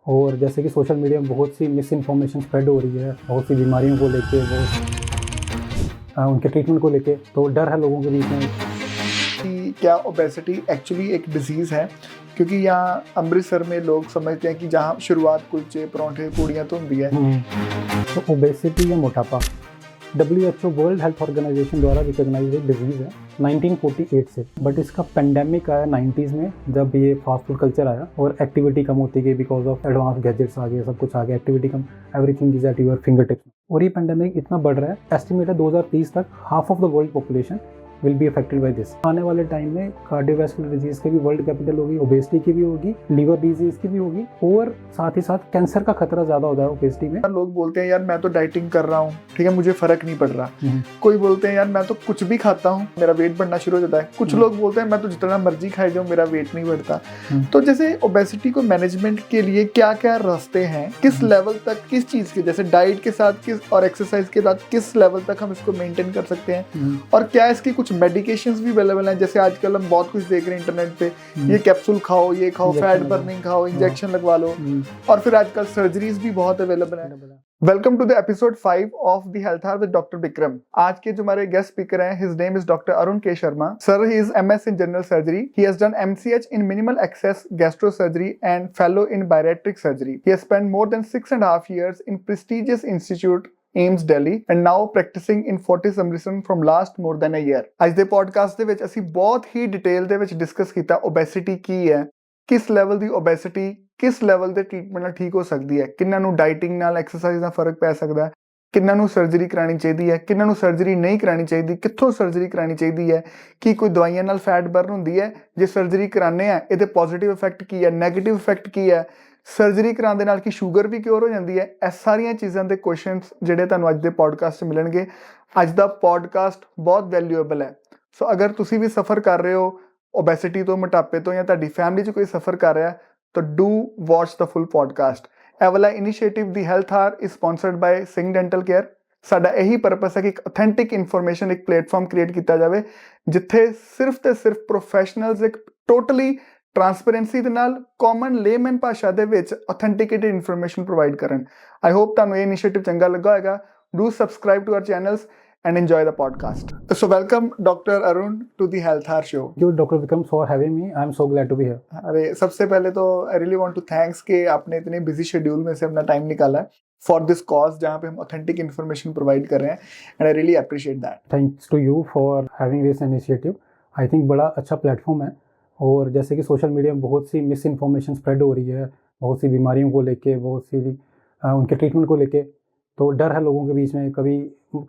और जैसे कि सोशल मीडिया में बहुत सी मिस इन्फॉर्मेशन स्प्रेड हो रही है, बहुत सी बीमारियों को लेके, उनके ट्रीटमेंट को लेके, तो डर है लोगों के बीच में कि क्या ओबेसिटी एक्चुअली एक डिजीज़ है। क्योंकि यहाँ अमृतसर में लोग समझते हैं कि जहाँ शुरुआत कुलचे परांठे पूड़ियाँ तो होती है। तो ओबेसिटी या मोटापा WHO वर्ल्ड हेल्थ ऑर्गेनाइजेशन द्वारा रिकॉग्नाइज्ड एक डिजीज़ है 1948 से। बट इसका पेंडेमिक आया 90s में, जब ये फास्ट फूड कल्चर आया और एक्टिविटी कम होती गई बिकॉज ऑफ एडवांस गैजेट्स आ गए, सब कुछ आ गया, activity come, everything is at your finger tips. और ये पेंडेमिक इतना बढ़ रहा है, एस्टिमेट है 2030 तक half of the world population will be affected by this. आने वाले टाइम में कार्डियोवैस्कुलर डिजीज की भी वर्ल्ड कैपिटल होगी, ओबेसिटी की भी होगी, लीवर डिजीज की भी होगी, और साथ ही साथ कैंसर का खतरा ज्यादा होता है ओबेसिटी में। लोग बोलते हैं यार मैं तो डाइटिंग कर रहा हूँ, ठीक है, मुझे फर्क नहीं पड़ रहा। कोई बोलते हैं यार मैं तो कुछ भी खाता हूँ, मेरा वेट बढ़ना शुरू हो जाता है। कुछ लोग बोलते हैं मैं तो जितना मर्जी खाई जाऊँ, मेरा वेट नहीं बढ़ता। तो जैसे ओबेसिटी को मैनेजमेंट के लिए क्या क्या रास्ते हैं, किस लेवल तक, किस चीज के, जैसे डाइट के साथ किस और एक्सरसाइज के साथ किस लेवल तक हम इसको मेंटेन कर सकते हैं, और क्या इसकी कुछ मेडिकेशंस भी अवेलेबल हैं। जैसे आजकल हम बहुत कुछ देख रहे हैं इंटरनेट पे, ये कैप्सूल खाओ, ये खाओ, फैट बर्निंग खाओ, इंजेक्शन लगवा लो, और फिर आजकल सर्जरीज भी बहुत अवेलेबल है। Welcome to the episode 5 of the health hour with doctor Vikram. आज के जो हमारे गेस्ट स्पीकर हैं, his name is doctor Arun K Sharma. Sir, he is MS in general surgery, he has done MCH in minimal access gastro surgery and fellow in bariatric surgery. He has spent more than 6.5 years in prestigious institute AIIMS Delhi and now practicing in Fortis Amritsar from last more than a year। ਅੱਜ ਦੇ podcast ਦੇ ਵਿੱਚ ਅਸੀਂ ਬਹੁਤ ਹੀ detail ਦੇ ਵਿੱਚ discuss ਕੀਤਾ obesity ਕੀ ਹੈ, ਕਿਸ ਲੈਵਲ ਦੀ ਓਬੈਸਿਟੀ ਕਿਸ ਲੈਵਲ ਦੇ ਟ੍ਰੀਟਮੈਂਟ ਨਾਲ ਠੀਕ ਹੋ ਸਕਦੀ ਹੈ, ਕਿੰਨਾਂ ਨੂੰ ਡਾਈਟਿੰਗ ਨਾਲ ਐਕਸਰਸਾਈਜ਼ ਨਾਲ ਫਰਕ ਪੈ ਸਕਦਾ ਹੈ, ਕਿੰਨਾਂ ਨੂੰ ਸਰਜਰੀ ਕਰਾਣੀ ਚਾਹੀਦੀ ਹੈ, ਕਿੰਨਾਂ ਨੂੰ ਸਰਜਰੀ ਨਹੀਂ ਕਰਾਣੀ ਚਾਹੀਦੀ, ਕਿੱਥੋਂ ਸਰਜਰੀ ਕਰਾਣੀ ਚਾਹੀਦੀ ਹੈ, ਕੀ ਕੋਈ ਦਵਾਈਆਂ ਨਾਲ ਫੈਟ ਬਰਨ ਹੁੰਦੀ ਹੈ, ਜੇ ਸਰਜਰੀ ਕਰਾਉਂਦੇ ਆ ਇਹਦੇ ਪੋਜ਼ਿਟਿਵ ਇਫੈਕਟ ਕੀ ਹੈ, ਨੈਗੇਟਿਵ ਇਫੈਕਟ ਕੀ ਹੈ, ਸਰਜਰੀ ਕਰਾਉਣ ਦੇ ਨਾਲ ਕੀ ਸ਼ੂਗਰ ਵੀ ਕਿਉਰ ਹੋ ਜਾਂਦੀ ਹੈ। ਇਹ ਸਾਰੀਆਂ ਚੀਜ਼ਾਂ ਦੇ ਕੁਐਸਚਨਸ ਜਿਹੜੇ ਤੁਹਾਨੂੰ ਅੱਜ ਦੇ ਪੋਡਕਾਸਟ 'ਚ ਮਿਲਣਗੇ। ਅੱਜ ਦਾ ਪੋਡਕਾਸਟ ਬਹੁਤ ਵੈਲਿਊਏਬਲ ਹੈ। ਸੋ ਅਗਰ ਤੁਸੀਂ ਵੀ ਸਫਰ ਕਰ ਰਹੇ ਹੋ ਓਬੈਸਿਟੀ ਤੋਂ, ਮੋਟਾਪੇ ਤੋਂ, ਜਾਂ ਤੁਹਾਡੀ ਫੈਮਿਲੀ 'ਚ ਕੋਈ ਸਫਰ ਕਰ ਰਿਹਾ, ਤਾਂ do watch the full podcast. ਇਹ ਵਾਲਾ ਇਨੀਸ਼ੀਏਟਿਵ ਦੀ ਹੈਲਥ ਹਾਰ is sponsored ਬਾय Singh dental care. ਸਾਡਾ ਇਹੀ ਪਰਪਸ ਹੈ ਕਿ ਇੱਕ ਅਥੈਂਟਿਕ ਇਨਫੋਰਮੇਸ਼ਨ, ਇੱਕ ਪਲੇਟਫਾਰਮ ਕ੍ਰੀਏਟ ਕੀਤਾ ਜਾਵੇ ਜਿੱਥੇ ਸਿਰਫ ਤੇ ਸਿਰਫ ਪ੍ਰੋਫੈਸ਼ਨਲਸ ਇੱਕ ਟੋਟਲੀ ਟ੍ਰਾਂਸਪੇਰੈਂਸੀ ਦੇ ਨਾਲ ਕਾਮਨ ਲੇਮੈਨ ਭਾਸ਼ਾ ਦੇ ਵਿੱਚ ਅਥੈਂਟਿਕੇਟਡ ਇਨਫੋਰਮੇਸ਼ਨ ਪ੍ਰੋਵਾਈਡ ਕਰਨ। ਆਈ ਹੋਪ ਤੁਹਾਨੂੰ ਇਹ ਇਨੀਸ਼ੀਏਟਿਵ ਚੰਗਾ ਲੱਗਾ ਹੋਏਗਾ। Do subscribe to our channels and enjoy the podcast. So welcome Dr. Arun to the Health Hour show. Thank you Dr. Vikram for having me. I am so glad to be here. अरे सबसे पहले तो I really want to thanks कि आपने इतने busy schedule में से अपना टाइम निकाला है for this cause जहाँ पे हम authentic information provide कर रहे हैं, and I really appreciate that. Thanks to you for having this initiative. I think बड़ा अच्छा प्लेटफॉर्म है। और जैसे कि सोशल मीडिया में बहुत सी मिस इन्फॉर्मेशन स्प्रेड हो रही है, बहुत सी बीमारियों को लेके, बहुत सी उनके ट्रीटमेंट को लेके, तो डर है लोगों के बीच में। कभी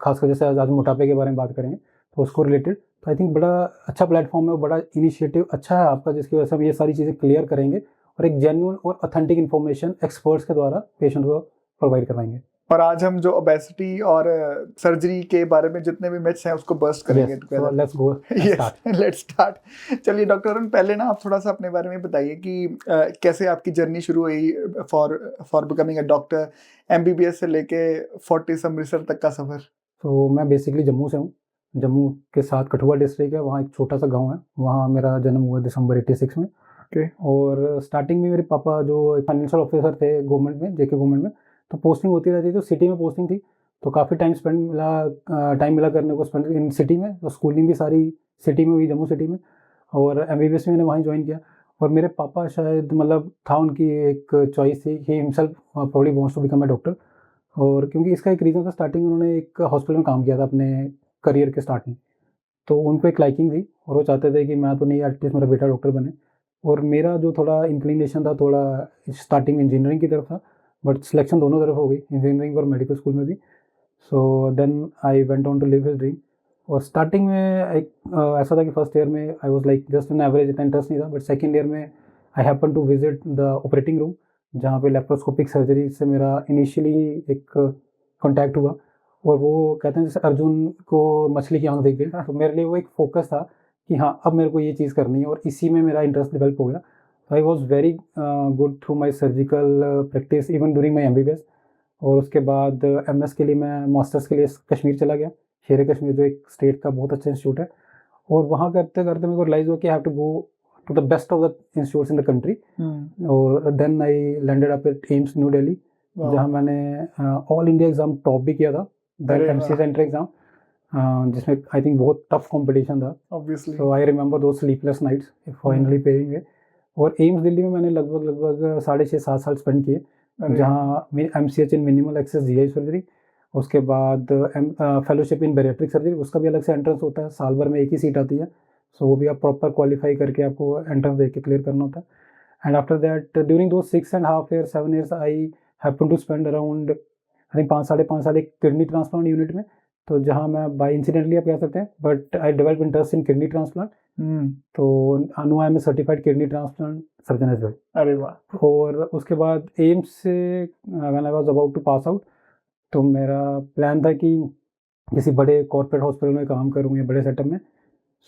खासकर जैसे आज मोटापे के बारे में बात करेंगे तो उसको रिलेटेड, तो आई थिंक बड़ा अच्छा प्लेटफॉर्म है, बड़ा इनिशिएटिव अच्छा है आपका, जिसकी वजह से हम ये सारी चीज़ें क्लियर करेंगे और एक जेन्युइन और ऑथेंटिक इन्फॉर्मेशन एक्सपर्ट्स के द्वारा पेशेंट को प्रोवाइड करवाएंगे। और आज हम जो ओबेसिटी और सर्जरी के बारे में जितने भी मिथ्स हैं उसको बस्ट करेंगे। So let's go. Let's start. चलिए डॉक्टर अरुण, पहले ना आप थोड़ा सा अपने बारे में बताइए कि कैसे आपकी जर्नी शुरू हुई for becoming a doctor, MBBS से लेके फोर्टिस अमृतसर तक का सफर। तो मैं बेसिकली जम्मू से हूँ। जम्मू के साथ कठुआ डिस्ट्रिक्ट है, वहाँ एक छोटा सा गाँव है, वहाँ मेरा जन्म हुआ दिसंबर 86 में। और स्टार्टिंग में मेरे पापा जो फाइनेंशियल ऑफिसर थे गवर्नमेंट में, JK गवर्नमेंट में, तो पोस्टिंग होती रहती थी, तो सिटी में पोस्टिंग थी, तो काफ़ी टाइम मिला करने को स्पेंड इन सिटी में। तो स्कूलिंग भी सारी सिटी में हुई, जम्मू सिटी में, और MBBS मैंने वहीं ज्वाइन किया। और मेरे पापा शायद मतलब था उनकी एक चॉइस थी, he himself probably wants to become a doctor. और क्योंकि इसका एक रीज़न था, स्टार्टिंग में उन्होंने एक हॉस्पिटल में काम किया था अपने करियर के स्टार्ट में, तो उनको एक लाइकिंग थी और वो चाहते थे कि मैं तो नहीं, एटलीस्ट मेरा बेटा डॉक्टर बने। और मेरा जो थोड़ा इंक्लिनेशन था, थोड़ा स्टार्टिंग में इंजीनियरिंग की तरफ था, बट सिलेक्शन दोनों तरफ हो गई, इंजीनियरिंग और मेडिकल स्कूल में भी। So then I went on to live his dream. और स्टार्टिंग में एक ऐसा था कि फर्स्ट ईयर में I was like just an average, इतना इंटरेस्ट नहीं था, बट सेकंड ईयर में I happen to visit the operating room, जहाँ पे लेप्रोस्कोपिक सर्जरी से मेरा इनिशियली एक कॉन्टैक्ट हुआ। और वो कहते हैं जैसे अर्जुन को मछली की आँख दिख गई, तो मेरे लिए वो एक फोकस था कि हाँ अब मेरे को ये चीज़ करनी है, और इसी में मेरा इंटरेस्ट डेवलप हो गया। I was very good through my surgical practice even during my MBBS। और उसके बाद MS के लिए मैं मास्टर्स के लिए कश्मीर चला गया, शेर कश्मीर जो एक स्टेट का बहुत अच्छा इंस्टीट्यूट है। और वहाँ करते करते मेरे को रियलाइज़ हुआ कि I have to go to the best of the institutes in the country. और then I landed up at AIIMS New Delhi, जहाँ मैंने ऑल इंडिया एग्जाम टॉप भी किया था, दैट MCA सेंटर एग्जाम, जिसमें आई थिंक बहुत tough competition था. Obviously. So I remember दो sleepless nights finally paying it. और एम्स दिल्ली में मैंने लगभग 6.5-7 साल स्पेंड किए, जहाँ MCH in minimal access GI surgery, उसके बाद फेलोशिप इन बैरिएट्रिक सर्जरी, उसका भी अलग से एंट्रेंस होता है, साल भर में एक ही सीट आती है. सो वो भी आप प्रॉपर क्वालिफाई करके आपको एंट्रेंस दे के क्लियर करना होता है. एंड आफ्टर दैट ड्यूरिंग दो 6.5 years 7 years I happen to spend around I think 5-5.5 साल एक किडनी ट्रांसप्लांट यूनिट में, तो जहाँ मैं बाई इंसिडेंटली आप कह सकते हैं, but I develop interest in kidney transplant. तो अनु I am certified kidney transplant surgeon as well. अरे वाह. और उसके बाद एम्स से when I was about to pass out, तो मेरा प्लान था कि किसी बड़े कॉर्पोरेट हॉस्पिटल में काम करूँगा, बड़े सेटअप में.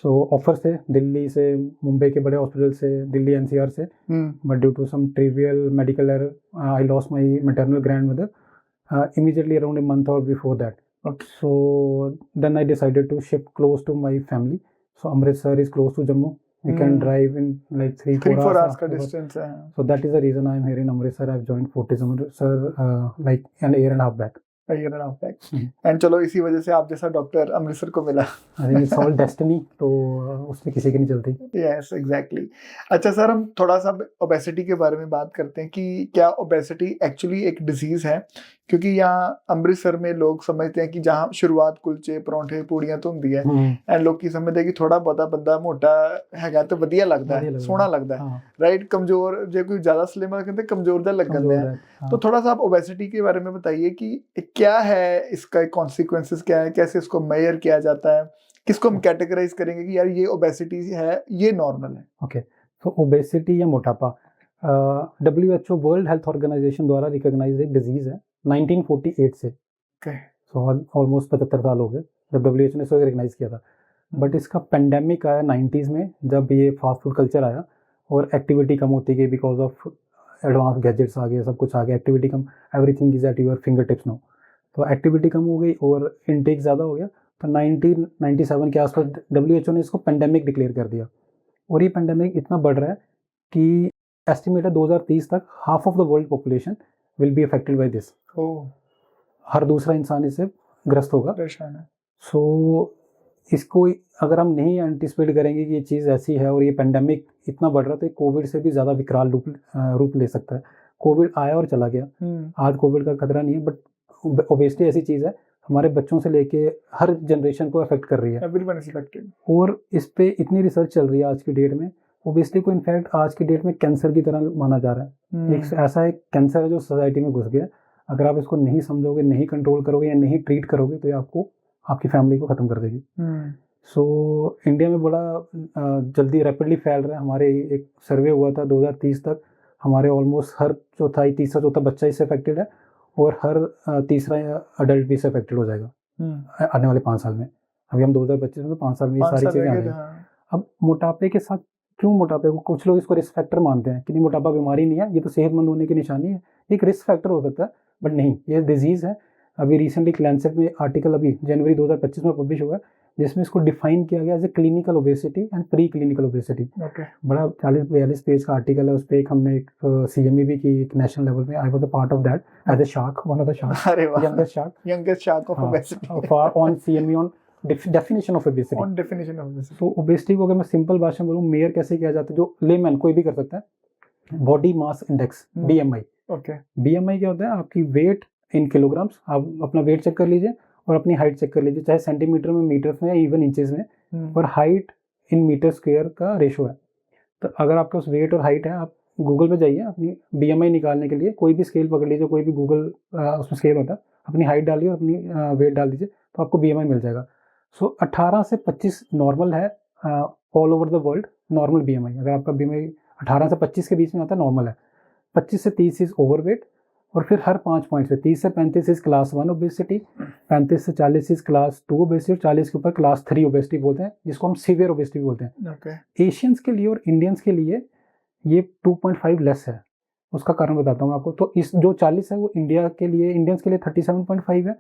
सो ऑफर्स थे दिल्ली से, मुंबई के बड़े हॉस्पिटल से, दिल्ली NCR से, but due to some trivial medical error I lost my maternal grandmother immediately around a month और before that. So then I decided to shift close to my family. So Amritsar is close to Jammu. We can drive in like 3-4 hours का distance है. So that is the reason I am here in Amritsar. I've joined Fortis Amritsar like an year and a half back. And चलो इसी वजह से आप जैसा doctor Amritsar को मिला. I think it's all destiny. तो उसमें किसी की नहीं चलती. Yes, exactly. अच्छा सर, हम थोड़ा सा ओबेसिटी के बारे में बात करते हैं कि क्या ओबेसिटी एक्चुअली एक डिजीज है? क्योंकि यहाँ अमृतसर में लोग समझते हैं कि जहाँ शुरुआत कुलचे परोंठे पूड़ियां तो होंगी है, एंड लोग की समझते हैं कि थोड़ा बहुता बंदा मोटा हैगा तो वधिया लगता है, सोहना लगता है, राइट. कमजोर जो कोई ज्यादा स्लिम है कहते कमजोर दा लगता है. तो थोड़ा सा आप ओबेसिटी के बारे में बताइए कि क्या है, इसका कॉन्सिक्वेंसेस क्या है, कैसे इसको मेजर किया जाता है, किसको हम कैटेगराइज करेंगे कि यार ये ओबेसिटी है, ये नॉर्मल है. ओके, तो ओबेसिटी या मोटापा WHO वर्ल्ड हेल्थ ऑर्गेनाइजेशन द्वारा रिकॉग्नाइज्ड एक डिजीज है 1948 से. सो ऑलमोस्ट 75 साल हो गए जब WHO ने इसको रिकॉग्नाइज किया था. बट इसका पेंडेमिक आया 90s में, जब ये फास्ट फूड कल्चर आया और एक्टिविटी कम होती गई बिकॉज ऑफ एडवांस गैजेट्स आ गए, सब कुछ आ गया, activity come, everything is at your finger tips now. तो एक्टिविटी कम हो गई और इनटेक ज़्यादा हो गया. तो 1997 के आसपास WHO ने इसको पेंडेमिक डिक्लेयर कर दिया. और ये पेंडेमिक इतना बढ़ रहा है कि एस्टिमेट है 2030 तक half of the world population will be affected by this. हर दूसरा इंसान इससे ग्रस्त होगा. सो इसको अगर हम नहीं एंटिसिपेट करेंगे कि ये चीज़ ऐसी है और ये पेंडेमिक इतना बढ़ रहा है, तो ये कोविड से भी ज़्यादा विकराल रूप ले सकता है. कोविड आया और चला गया. आज कोविड का खतरा नहीं है, बट ओबेसिटी ऐसी चीज़ है हमारे बच्चों से लेके हर जनरेशन को अफेक्ट कर रही है. Everyone is affected. और इस पे इतनी रिसर्च चल रही है आज की डेट में. ओबेसिटी को इनफैक्ट आज की डेट में कैंसर की तरह माना जा रहा है. एक ऐसा एक कैंसर है जो सोसाइटी में घुस गया. अगर आप इसको नहीं समझोगे, नहीं कंट्रोल करोगे या नहीं ट्रीट करोगे, तो ये आपको आपकी फैमिली को ख़त्म कर देगी. सो इंडिया में बड़ा जल्दी रैपिडली फैल रहा है. हमारे एक सर्वे हुआ था 2030 तक, हमारे ऑलमोस्ट हर तीसरा चौथा बच्चा इससे अफेक्टेड है और हर तीसरा अडल्ट भी इससे अफेक्टेड हो जाएगा आने वाले 5 साल में. अभी हम 2025 में, 5 साल में ये सारी चीज़ें आ रही हैं. अब मोटापे के साथ क्यों मोटापे को कुछ लोग इसको रिस्क फैक्टर मानते हैं कि नहीं, मोटापा बीमारी नहीं है, ये तो सेहतमंद होने की निशानी है, एक रिस्क फैक्टर हो सकता है, बट नहीं, ये डिजीज़ है. अभी रिसेंटली लैंसेट में आर्टिकल अभी जनवरी 2025 में पब्लिश हुआ है जिसमें इसको डिफाइन किया गया as a clinical obesity and pre clinical obesity. बड़ा 40-42 पेज का आर्टिकल है. उस पर हमने एक CME भी की एक नेशनल लेवल में. I was a part of that as a shark, one of the shark, youngest shark of obesity for on CME ऑन डेफिनेशन ऑफ ओबेसिटी. तो ओबेसिटी को अगर मैं सिंपल भाषा में बोलूँ, मेयर कैसे किया जाता है, जो लेमैन कोई भी कर सकता है, body mass index BMI. BMI क्या होता है? आपकी वेट इन किलोग्राम्स. आप अपना वेट चेक कर लीजिए और अपनी हाइट चेक कर लीजिए, चाहे सेंटीमीटर में, मीटर्स में या इवन इंचेस में, और हाइट इन मीटर स्क्वायर का रेशो है. तो अगर आपके पास वेट और हाइट है, आप गूगल पे जाइए अपनी BMI निकालने के लिए, कोई भी स्केल पकड़ लीजिए, कोई भी गूगल उसमें स्केल होता है, अपनी हाइट डालिए और अपनी वेट डाल दीजिए, तो आपको BMI मिल जाएगा. सो 18 से 25 नॉर्मल है all over the world. Normal BMI, अगर आपका BMI 18 से 25 के बीच में आता है, नॉर्मल है. 25 से 30 इज ओवरवेट, और फिर हर 5 पॉइंट से 30 से 35 इज क्लास 1 ओबेसिटी, 35 से 40 इज क्लास 2 ओबेसिटी, और 40 के ऊपर क्लास 3 ओबेसिटी बोलते हैं, जिसको हम सीवियर ओबेसिटी बोलते हैं. एशियंस के लिए और इंडियंस के लिए ये 2.5 लेस है. उसका कारण बताता हूँ आपको। तो इस जो 40 है वो इंडियंस के लिए 37.5 है।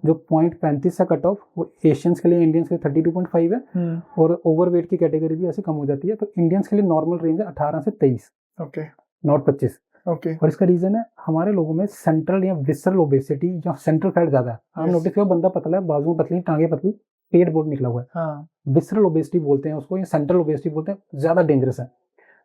जो 0.35 है कट ऑफ वो एशियंस के लिए, इंडियंस के लिए 32.5 है। और ओवरवेट की कैटेगरी भी ऐसे कम हो जाती है। तो इंडियंस के लिए नॉर्मल रेंज है 18 से 23, ओके, नॉट 25। ओके, और इसका रीजन है हमारे लोगों में सेंट्रल या विसरल ओबेसिटी या सेंट्रल फैट ज्यादा है। आप नोटिस करो, बंदा पतला है, बाजू पतली, टांगे पतली, पेट बहुत निकला हुआ है। हाँ, विसरल ओबेसिटी बोलते हैं उसको, या सेंट्रल ओबेसिटी बोलते हैं, ज्यादा डेंजरस है,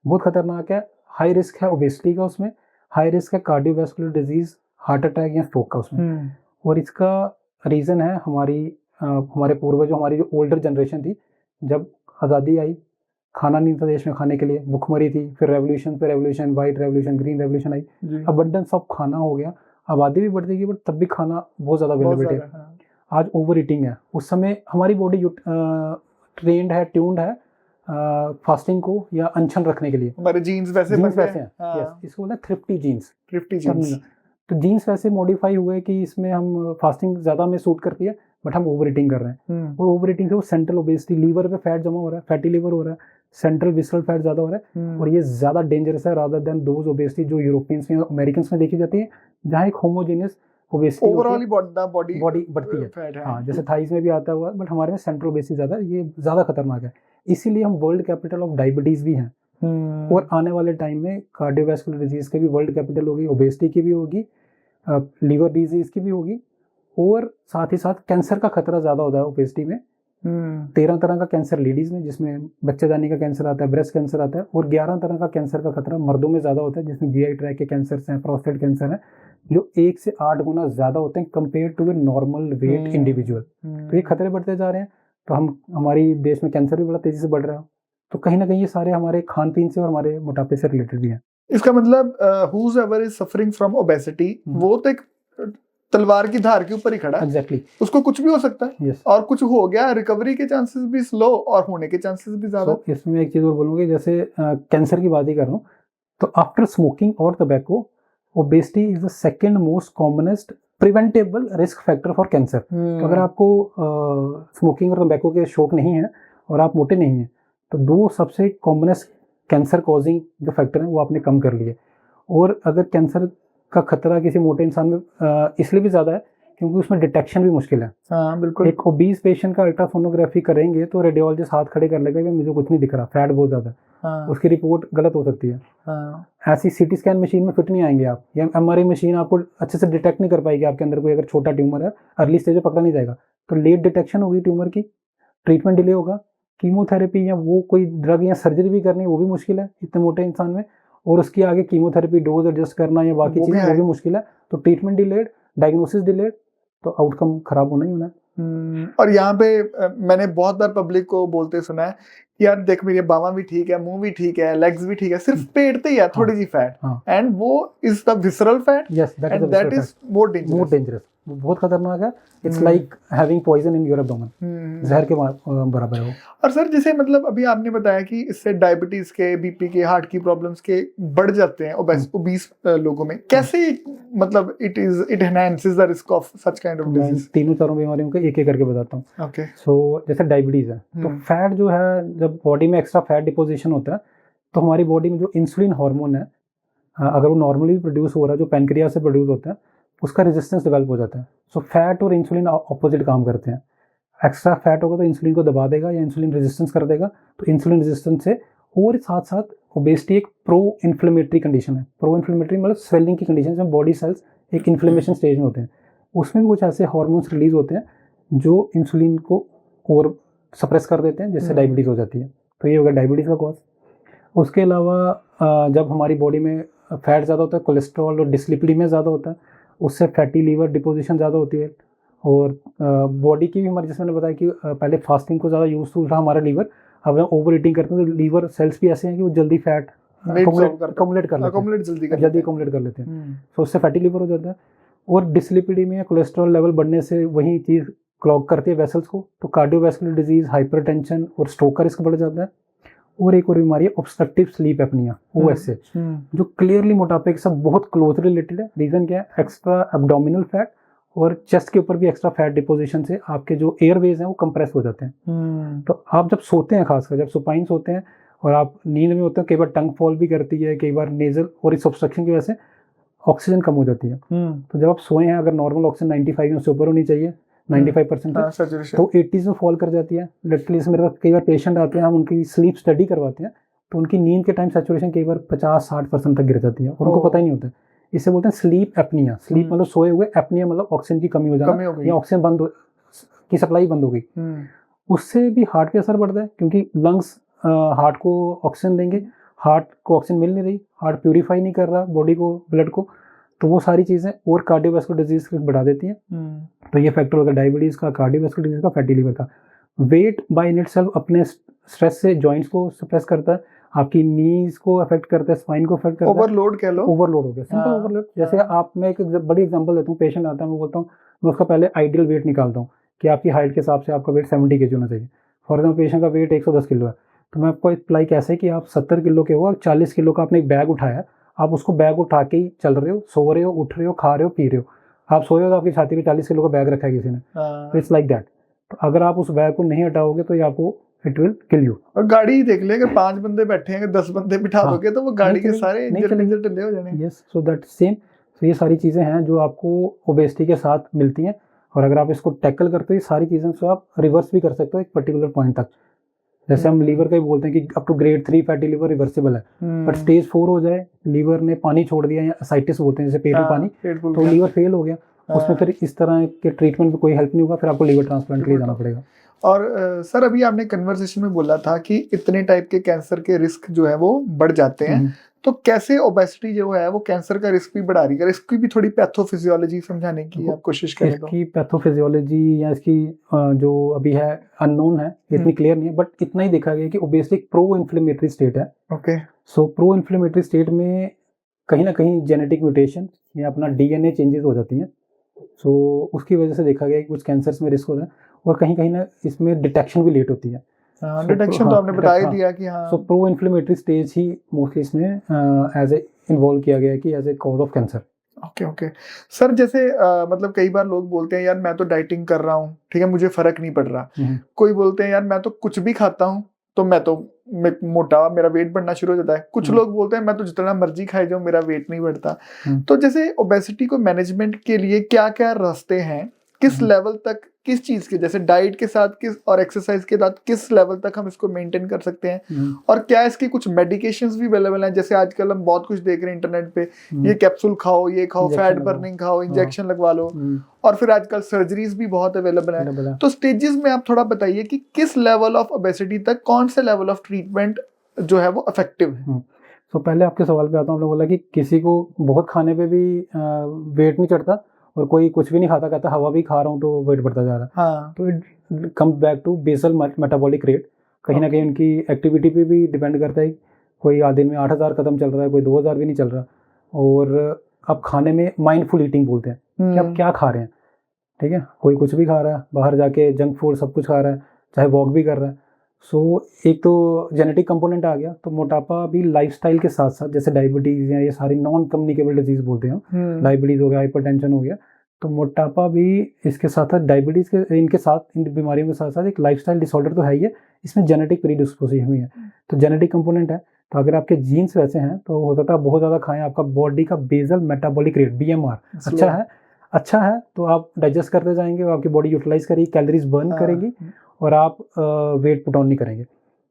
बहुत खतरनाक है। हाई रिस्क है ओबेसिटी का, उसमें हाई रिस्क है कार्डियोवैस्कुलर डिजीज, हार्ट अटैक या स्ट्रोक का उसमें। और इसका रीजन है हमारे पूर्वज, हमारी जो ओल्डर जनरेशन थी, जब आज़ादी आई खाना नहीं था देश में खाने के लिए, भुखमरी थी, फिर रेवोल्यूशन पे revolution, white revolution, green revolution I, abundance of खाना हो गया, आबादी भी बढ़ गई, बट तब भी खाना बहुत ज़्यादा अवेलेबिलिटी है। आज ओवर ईटिंग है। उस समय हमारी बॉडी ट्रेंड है, ट्यून्ड है फास्टिंग को या अनशन रखने के लिए। हमारे जीन्स वैसे हैं। हाँ। यस, इसको बोलते हैं थ्रिफ्टी जीन्स। जीन्स। तो जीन्स वैसे मॉडिफाई हुए कि इसमें हम फास्टिंग ज़्यादा हमें सूट करती है, बट हम ओवर ईटिंग कर रहे हैं। वो ओवर ईटिंग से वो सेंट्रल ओबेसिटी, लीवर पे फैट जमा हो रहा है, फैटी लीवर हो रहा है, सेंट्रल विसरल फैट ज़्यादा हो रहा है। और ये ज़्यादा डेंजरस है रादर देन दोज ओबेसिटी जो यूरोपियंस में, अमेरिकन्स में देखी जाती है, जहाँ एक होमोजेनियस ओबेसिटी ओवरऑल बॉडी बढ़ती है। हाँ, जैसे थाइस में भी आता हुआ, बट हमारे में सेंट्रल ओबेसिटी ज़्यादा है, ये ज़्यादा खतरनाक है। इसीलिए हम वर्ल्ड कैपिटल ऑफ डायबिटीज़ भी हैं। और आने वाले टाइम में कार्डियोवैस्कुलर डिजीज़ की भी वर्ल्ड कैपिटल होगी, ओबेसिटी की भी होगी, लीवर डिजीज़ की भी होगी, और साथ ही साथ कैंसर का खतरा ज़्यादा होता है ओबेसिटी में। 13 तरह का कैंसर लेडीज़ में, जिसमें बच्चेदानी का कैंसर आता है, ब्रेस्ट कैंसर आता है, और 11 तरह का कैंसर का खतरा मर्दों में ज़्यादा होता है, जिसमें GI ट्रैक के कैंसर हैं, प्रोस्टेट कैंसर है, जो 1 से 8 गुना ज़्यादा होते हैं compare to a normal weight individual. तो ये खतरे बढ़ते जा रहे हैं। तो हमारी देश में कैंसर भी बड़ा तेज़ी से बढ़ रहा है। तो कहीं ना कहीं ये सारे हमारे खान पीन से और हमारे मोटापे से रिलेटेड भी हैं। इसका मतलब whosoever is suffering from obesity, वो तो एक तलवार की धार के ऊपर ही खड़ा है। एग्जैक्टली, उसको कुछ भी हो सकता है। yes. और कुछ हो गया, रिकवरी के चांसेस भी स्लो और होने के चांसेस भी ज्यादा। तो इसमें एक चीज़ और बोलूँगी, जैसे कैंसर की बात ही कर रहा हूँ, तो आफ्टर स्मोकिंग और tobacco, obesity is the second most commonest preventable risk factor for cancer. तो अगर आपको स्मोकिंग और टबैको के शौक नहीं है और आप मोटे नहीं हैं, तो 2 सबसे कॉमनेस्ट कैंसर कॉजिंग जो फैक्टर हैं वो आपने कम कर लिए। और अगर कैंसर का खतरा किसी मोटे इंसान में इसलिए भी ज़्यादा है क्योंकि उसमें डिटेक्शन भी मुश्किल है। हाँ, बिल्कुल। एक ओबीस पेशेंट का अल्ट्रासोनोग्राफी करेंगे तो रेडियोलॉजिस्ट हाथ खड़े कर लेगा कि मुझे कुछ नहीं दिख रहा, फैट बहुत ज़्यादा है। हाँ, उसकी रिपोर्ट गलत हो सकती है। हाँ, ऐसी CT स्कैन मशीन में फिट नहीं आएंगे आप, या MRI मशीन आपको अच्छे से डिटेक्ट नहीं कर पाएगी आपके अंदर कोई अगर छोटा ट्यूमर है, अर्ली स्टेज में पकड़ा नहीं जाएगा। तो लेट डिटेक्शन होगी ट्यूमर की, ट्रीटमेंट डिले होगा, कीमोथेरेपी या वो कोई ड्रग या सर्जरी भी करनी वो भी मुश्किल है इतने मोटे इंसान में, और उसके आगे कीमोथेरेपी डोज एडजस्ट करना या बाकी चीज़ें वो भी मुश्किल है। तो ट्रीटमेंट डिलेड, डायग्नोसिस डिलेड, तो आउटकम खराब होना ही होना है। और यहाँ पे मैंने बहुत बार पब्लिक को बोलते सुना है, यार देख मेरी बावां भी ठीक है, मुंह भी ठीक है, लेग्स भी ठीक है, सिर्फ पेट पे ही है थोड़ी सी फैट, एंड वो is the visceral fat, and that is more dangerous, बहुत खतरनाक है। It's like having poison in your abdomen, जहर के बराबर है वो। और सर जैसे मतलब अभी आपने बताया कि इससे डायबिटीज के, बीपी के, हार्ट की प्रॉब्लम्स के बढ़ जाते हैं ओबीस लोगों में, कैसे मतलब it enhances the risk of such kind of disease? तीनों चारों बीमारियों को एक एक करके बताता हूँ। ओके। सो जैसे डायबिटीज है, तो फैट जो है, जब बॉडी में एक्स्ट्रा फैट डिपोजिशन होता है तो हमारी बॉडी में जो इंसुलिन हार्मोन है, अगर वो नॉर्मली प्रोड्यूस हो रहा है, जो पैनक्रियाज से प्रोड्यूस होता है, उसका रेजिस्टेंस डेवलप हो जाता है। सो फैट और इंसुलिन ऑपोजिट काम करते हैं। एक्स्ट्रा फैट होगा तो इंसुलिन को दबा देगा या इंसुलिन रेजिस्टेंस कर देगा, तो इंसुलिन रेजिस्टेंस से, और साथ साथ ओबेसिटी एक प्रो इन्फ्लेमेटरी कंडीशन है। प्रो इन्फ्लेमेटरी मतलब स्वेलिंग की कंडीशन, जब बॉडी सेल्स एक इन्फ्लेमेशन स्टेज में होते हैं, उसमें भी कुछ ऐसे हार्मोन्स रिलीज होते हैं जो इंसुलिन को और सप्रेस कर देते हैं, जिससे डायबिटीज़ हो जाती है। तो ये होगा डायबिटीज़ का कॉज। उसके अलावा जब हमारी बॉडी में फैट ज़्यादा होता है, कोलेस्ट्रॉल और डिस्लिपिडीमिया ज़्यादा होता है, उससे फैटी लीवर डिपोजिशन ज़्यादा होती है। और बॉडी की भी हमारी, जैसे मैंने बताया कि पहले फास्टिंग को ज़्यादा यूज टू रहा हमारा लीवर, अब हम ओवर ईटिंग करते हैं तो लीवर सेल्स भी ऐसे हैं कि वो जल्दी फैट अकोमुलेट कर लेते हैं, तो उससे फैटी लीवर हो जाता है। और डिस्लिपिडीमिया, कोलेस्ट्रॉल लेवल बढ़ने से वही चीज़ क्लॉग करती है वेसल्स को, तो कार्डियोवैस्कुलर डिजीज, हाइपरटेंशन और स्ट्रोक का रिस्क बढ़ जाता है। और एक और बीमारी है ऑब्स्ट्रक्टिव स्लीप एपनिया, OSA, जो क्लियरली मोटापे के साथ बहुत क्लोजली रिलेटेड है। रीजन क्या है? एक्स्ट्रा एब्डोमिनल फैट और चेस्ट के ऊपर भी एक्स्ट्रा फैट डिपोजिशन से आपके जो एयरवेज हैं वो कंप्रेस हो जाते हैं। तो आप जब सोते हैं, खासकर जब सुपाइन सोते हैं और आप नींद में होते हो, कई बार टंग फॉल भी करती है, कई बार नेजल, और इस ऑब्स्ट्रक्शन की वजह से ऑक्सीजन कम हो जाती है। तो जब आप सोए हैं, अगर नॉर्मल ऑक्सीजन 95 में से ऊपर होनी चाहिए, 95% तक, तो 80s में फॉल कर जाती है। लिटरली मेरे पास कई बार पेशेंट आते हैं, हम उनकी स्लीप स्टडी करवाते हैं, तो उनकी नींद के टाइम सैचुरेशन कई बार 50-60% तक गिर जाती है, और उनको पता ही नहीं होता है। इसे बोलते हैं स्लीप एपनिया। स्लीप मतलब सोए हुए, एपनिया मतलब ऑक्सीजन की कमी हो जाना, या ऑक्सीजन बंद की सप्लाई बंद हो गई। उससे भी हार्ट पे असर पड़ता है, क्योंकि लंग्स हार्ट को ऑक्सीजन देंगे, हार्ट को ऑक्सीजन मिल नहीं रही, हार्ट प्यूरिफाई नहीं कर रहा बॉडी को, ब्लड को, तो वो सारी चीज़ें और कार्डियोवास्कुलर डिजीज बढ़ा देती हैं। तो ये फैक्टर होगा डायबिटीज़ का, कार्डियोवास्कुलर डिजीज का, फैटी लिवर का। वेट बाय इन इटसेल्फ अपने स्ट्रेस से जॉइंट्स को सप्रेस करता है, आपकी नीज को अफेक्ट करता है, स्पाइन को अफेक्ट करता है। ओवरलोड कह लो, ओवरलोड हो गया, सिंपल ओवरलोड। जैसे आप, मैं एक बड़ी एग्जांपल देता हूँ, पेशेंट आता है, मैं बोलता हूँ, मैं उसका पहले आइडियल वेट निकालता हूँ कि आपकी हाइट के हिसाब से आपका वेट 70 kg होना चाहिए। फॉर एग्जाम्पल पेशेंट का वेट 110 किलो है, तो मैं आपको अप्लाई कैसे कि आप 70 किलो के हो और 40 किलो का आपने एक बैग उठाया, आप उसको बैग उठा के ही चल रहे हो, सो रहे हो, उठ रहे हो, खा रहे हो, पी रहे हो। आप सोए हो तो आपकी छाती पे 40 किलो का बैग रखा है किसी ने, तो इट्स लाइक दैट। तो अगर आप उस बैग को नहीं हटाओगे तो ये आपको इट विल किल यू। और गाड़ी देख ले, अगर 5 बंदे बैठे हैं, 10 बंदे बिठा दोगे तो वो गाड़ी के सारे इंजन ढिल्ले हो जाने। Yes, so that same. तो ये सारी चीज़ें हैं जो आपको ओबेसिटी के साथ मिलती हैं, और अगर आप इसको टैकल करते हो, ये सारी चीज़ें से आप रिवर्स भी कर सकते हो एक पर्टिकुलर पॉइंट तक। जैसे हम लीवर का ही बोलते हैं कि up to grade 3 fatty liver reversible है, बट स्टेज 4 हो जाए, लीवर ने पानी छोड़ दिया, या असाइटिस बोलते हैं जैसे पेट में पानी, तो लीवर फेल हो गया, उसमें फिर इस तरह के ट्रीटमेंट में कोई हेल्प नहीं होगा, फिर आपको लीवर ट्रांसप्लांट के लिए जाना पड़ेगा। और सर, अभी आपने कन्वर्सेशन में बोला था कि इतने टाइप के कैंसर के रिस्क जो है वो बढ़ जाते हैं, तो कैसे ओबेसिटी जो है वो कैंसर का रिस्क भी बढ़ा रही है? इसकी भी थोड़ी पैथोफिजियोलॉजी समझाने की आप कोशिश करें। इसकी पैथोफिजियोलॉजी या इसकी जो अभी है अननोन है, इतनी क्लियर नहीं है, बट इतना ही देखा गया कि ओबेसिटी प्रो इन्फ्लेमेटरी स्टेट है। ओके, सो प्रो इन्फ्लेमेटरी स्टेट में कहीं ना कहीं जेनेटिक म्यूटेशन या अपना डीएनए चेंजेस हो जाती हैं, सो उसकी वजह से देखा गया कि कुछ कैंसर्स में रिस्क होता है, और कहीं कहीं ना इसमें डिटेक्शन भी लेट होती है। डिटेक्शन तो आपने बता ही दिया कि हाँ। सो प्रो इन्फ्लेमेटरी स्टेज ही मोस्टली इसमें एज ए इन्वॉल्व किया गया है कि as a cause of cancer. Okay sir, जैसे मतलब कई बार लोग बोलते हैं यार मैं तो डाइटिंग कर रहा हूँ, ठीक है, मुझे फर्क नहीं पड़ रहा। कोई बोलते हैं यार मैं तो कुछ भी खाता हूँ तो मैं मोटा, मेरा वेट बढ़ना शुरू हो जाता है। कुछ लोग बोलते हैं मैं तो जितना मर्जी खाई जाऊँ मेरा वेट नहीं बढ़ता। तो जैसे ओबेसिटी को मैनेजमेंट के लिए क्या क्या रास्ते हैं, किस लेवल तक, किस चीज के, जैसे डाइट के साथ किस और एक्सरसाइज के साथ किस लेवल तक हम इसको मेंटेन कर सकते हैं, और क्या इसकी कुछ मेडिकेशंस भी अवेलेबल हैं? जैसे आजकल हम बहुत कुछ देख रहे हैं इंटरनेट पे, ये कैप्सूल खाओ, ये खाओ, फैट बर्निंग खाओ, इंजेक्शन लगवा लो, और फिर आजकल सर्जरीज भी बहुत अवेलेबल है। तो स्टेजेस में आप थोड़ा बताइए कि किस लेवल ऑफ ओबेसिटी तक कौन से लेवल ऑफ ट्रीटमेंट जो है वो इफेक्टिव है। तो पहले आपके सवाल पे आता हूँ। आपने बोला कि किसी को बहुत खाने पे भी वेट नहीं चढ़ता, और कोई कुछ भी नहीं खाता, कहता हवा भी खा रहा हूँ तो वेट बढ़ता जा रहा है। तो it comes back to basal metabolic rate. कहीं ना कहीं उनकी एक्टिविटी पे भी डिपेंड करता है। कोई दिन में 8000 कदम चल रहा है, कोई 2000 भी नहीं चल रहा। और अब खाने में माइंडफुल ईटिंग बोलते हैं कि आप क्या खा रहे हैं, ठीक है। कोई कुछ भी खा रहा है, बाहर जाके जंक फूड सब कुछ खा रहा है, चाहे वॉक भी कर रहा है। सो एक तो जेनेटिक कंपोनेंट आ गया, तो मोटापा भी लाइफस्टाइल के साथ साथ, जैसे डायबिटीज़ या ये सारी नॉन कम्युनिकेबल डिजीज बोलते हैं, डायबिटीज़ हो गया, हाइपरटेंशन हो गया, तो मोटापा भी इसके साथ साथ डायबिटीज़ के इनके साथ, इन बीमारियों के साथ साथ एक लाइफस्टाइल डिसऑर्डर तो है ही है, इसमें जेनेटिक प्रीडिस्पोजिशन हुई है, तो जेनेटिक कंपोनेंट है। तो अगर आपके जीन्स वैसे हैं तो हो सकता है बहुत ज़्यादा खाएं, आपका बॉडी का बेसल मेटाबॉलिक रेट BMR अच्छा है तो आप डाइजेस्ट करते जाएंगे, और आपकी बॉडी यूटिलाइज करेगी, कैलोरीज बर्न करेगी, और आप वेट पुट ऑन नहीं करेंगे।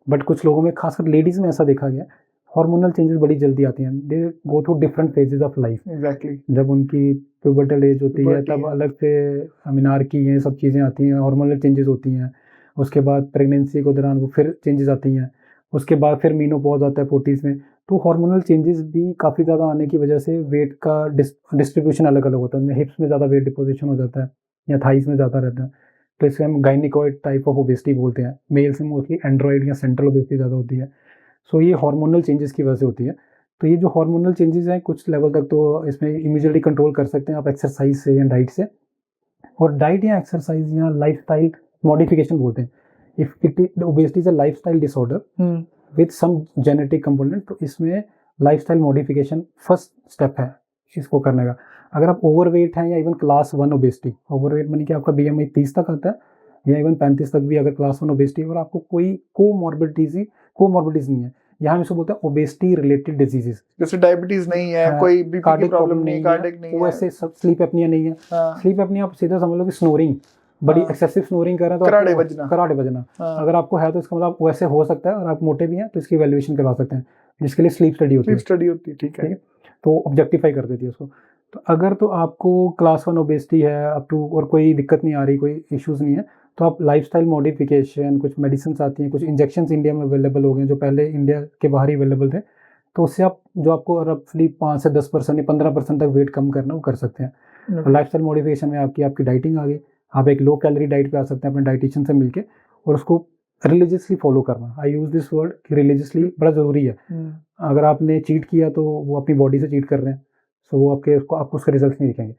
बट कुछ लोगों में, खासकर लेडीज़ में ऐसा देखा गया, हार्मोनल चेंजेस बड़ी जल्दी आती हैं। They go through different phases of life. Exactly, जब उनकी प्यूबर्टल एज होती है तब अलग से अमीनार्की ये सब चीज़ें आती हैं, हार्मोनल चेंजेस होती हैं। उसके बाद प्रेगनेंसी के दौरान वो फिर चेंजेस आती हैं, उसके बाद फिर मीनोपॉज आता है 40s में। तो हार्मोनल चेंजेस भी काफ़ी ज़्यादा आने की वजह से वेट का डिस्ट्रीब्यूशन अलग अलग होता है। हिप्स में ज़्यादा वेट डिपोजिशन हो जाता है, या थाइस में ज़्यादा रहता है, तो इसे हम गायनिकॉइड टाइप ऑफ ओबेसिटी बोलते हैं। मेल्स में मोस्टली एंड्रॉइड या सेंट्रल ओबेसिटी ज़्यादा होती है। सो ये हार्मोनल चेंजेस की वजह से होती है। तो ये जो हार्मोनल चेंजेस हैं कुछ लेवल तक तो इसमें इमीडिएटली कंट्रोल कर सकते हैं आप एक्सरसाइज से या डाइट से। और डाइट या एक्सरसाइज या लाइफस्टाइल मॉडिफिकेशन बोलते हैं। If it obesity is a lifestyle disorder with some genetic component, तो इसमें लाइफस्टाइल मॉडिफिकेशन फर्स्ट स्टेप है इसको करने का। अगर आप ओवरवेट हैं या इवन क्लास 1 ओबेसिटी, ओवरवेट मानी कि आपका BMI 30 तक आता है या इवन 35 तक भी अगर क्लास 1 ओबेसिटी, और आपको कोई कोमॉर्बिडिटीज नहीं है, यहाँ हम इसको बोलते हैं ओबेसिटी रिलेटेड डिजीजेस, जैसे डायबिटीज नहीं है, कोई बीपी की कार्डियक प्रॉब्लम नहीं, कार्डियक नहीं है, वैसे स्लीप एपनिया नहीं है। हाँ, स्लीप एपनिया आप सीधा समझ लो कि स्नोरिंग, बड़ी हाँ, एक्सेसिव स्नोरिंग कर रहे हैं तो कराड़े आपको बजना, कराड़े बजना, हाँ, अगर आपको है तो इसका मतलब वैसे हो सकता है, और आप मोटे भी हैं तो इसकी वैल्यूएशन करवा सकते हैं, जिसके लिए स्लीप स्टडी होती स्लीप है, स्टडी होती है, ठीक है। ठीक है, तो ऑब्जेक्टिफाई कर देती है उसको। तो अगर तो आपको क्लास 1 ओबेसिटी है अप टू, और कोई दिक्कत नहीं आ रही, कोई इश्यूज नहीं है, तो आप लाइफस्टाइल मॉडिफिकेशन, कुछ मेडिसिन आती हैं, कुछ इंजेक्शंस इंडिया में अवेलेबल हो गए जो पहले इंडिया के बाहर ही अवेलेबल थे, तो उससे आप जो आपको रफली 5 से 10% या 15% तक वेट कम करना वो कर सकते हैं। और लाइफस्टाइल मॉडिफिकेशन में आपकी डाइटिंग आ गई, आप एक लो कैलोरी डाइट पे आ सकते हैं अपने डाइटिशियन से मिलके, और उसको रिलीजियसली फॉलो करना। आई यूज दिस वर्ड कि रिलीजियसली बड़ा ज़रूरी है। अगर आपने चीट किया तो वो अपनी बॉडी से चीट कर रहे हैं, सो वो आपको उसके रिजल्ट नहीं दिखेंगे।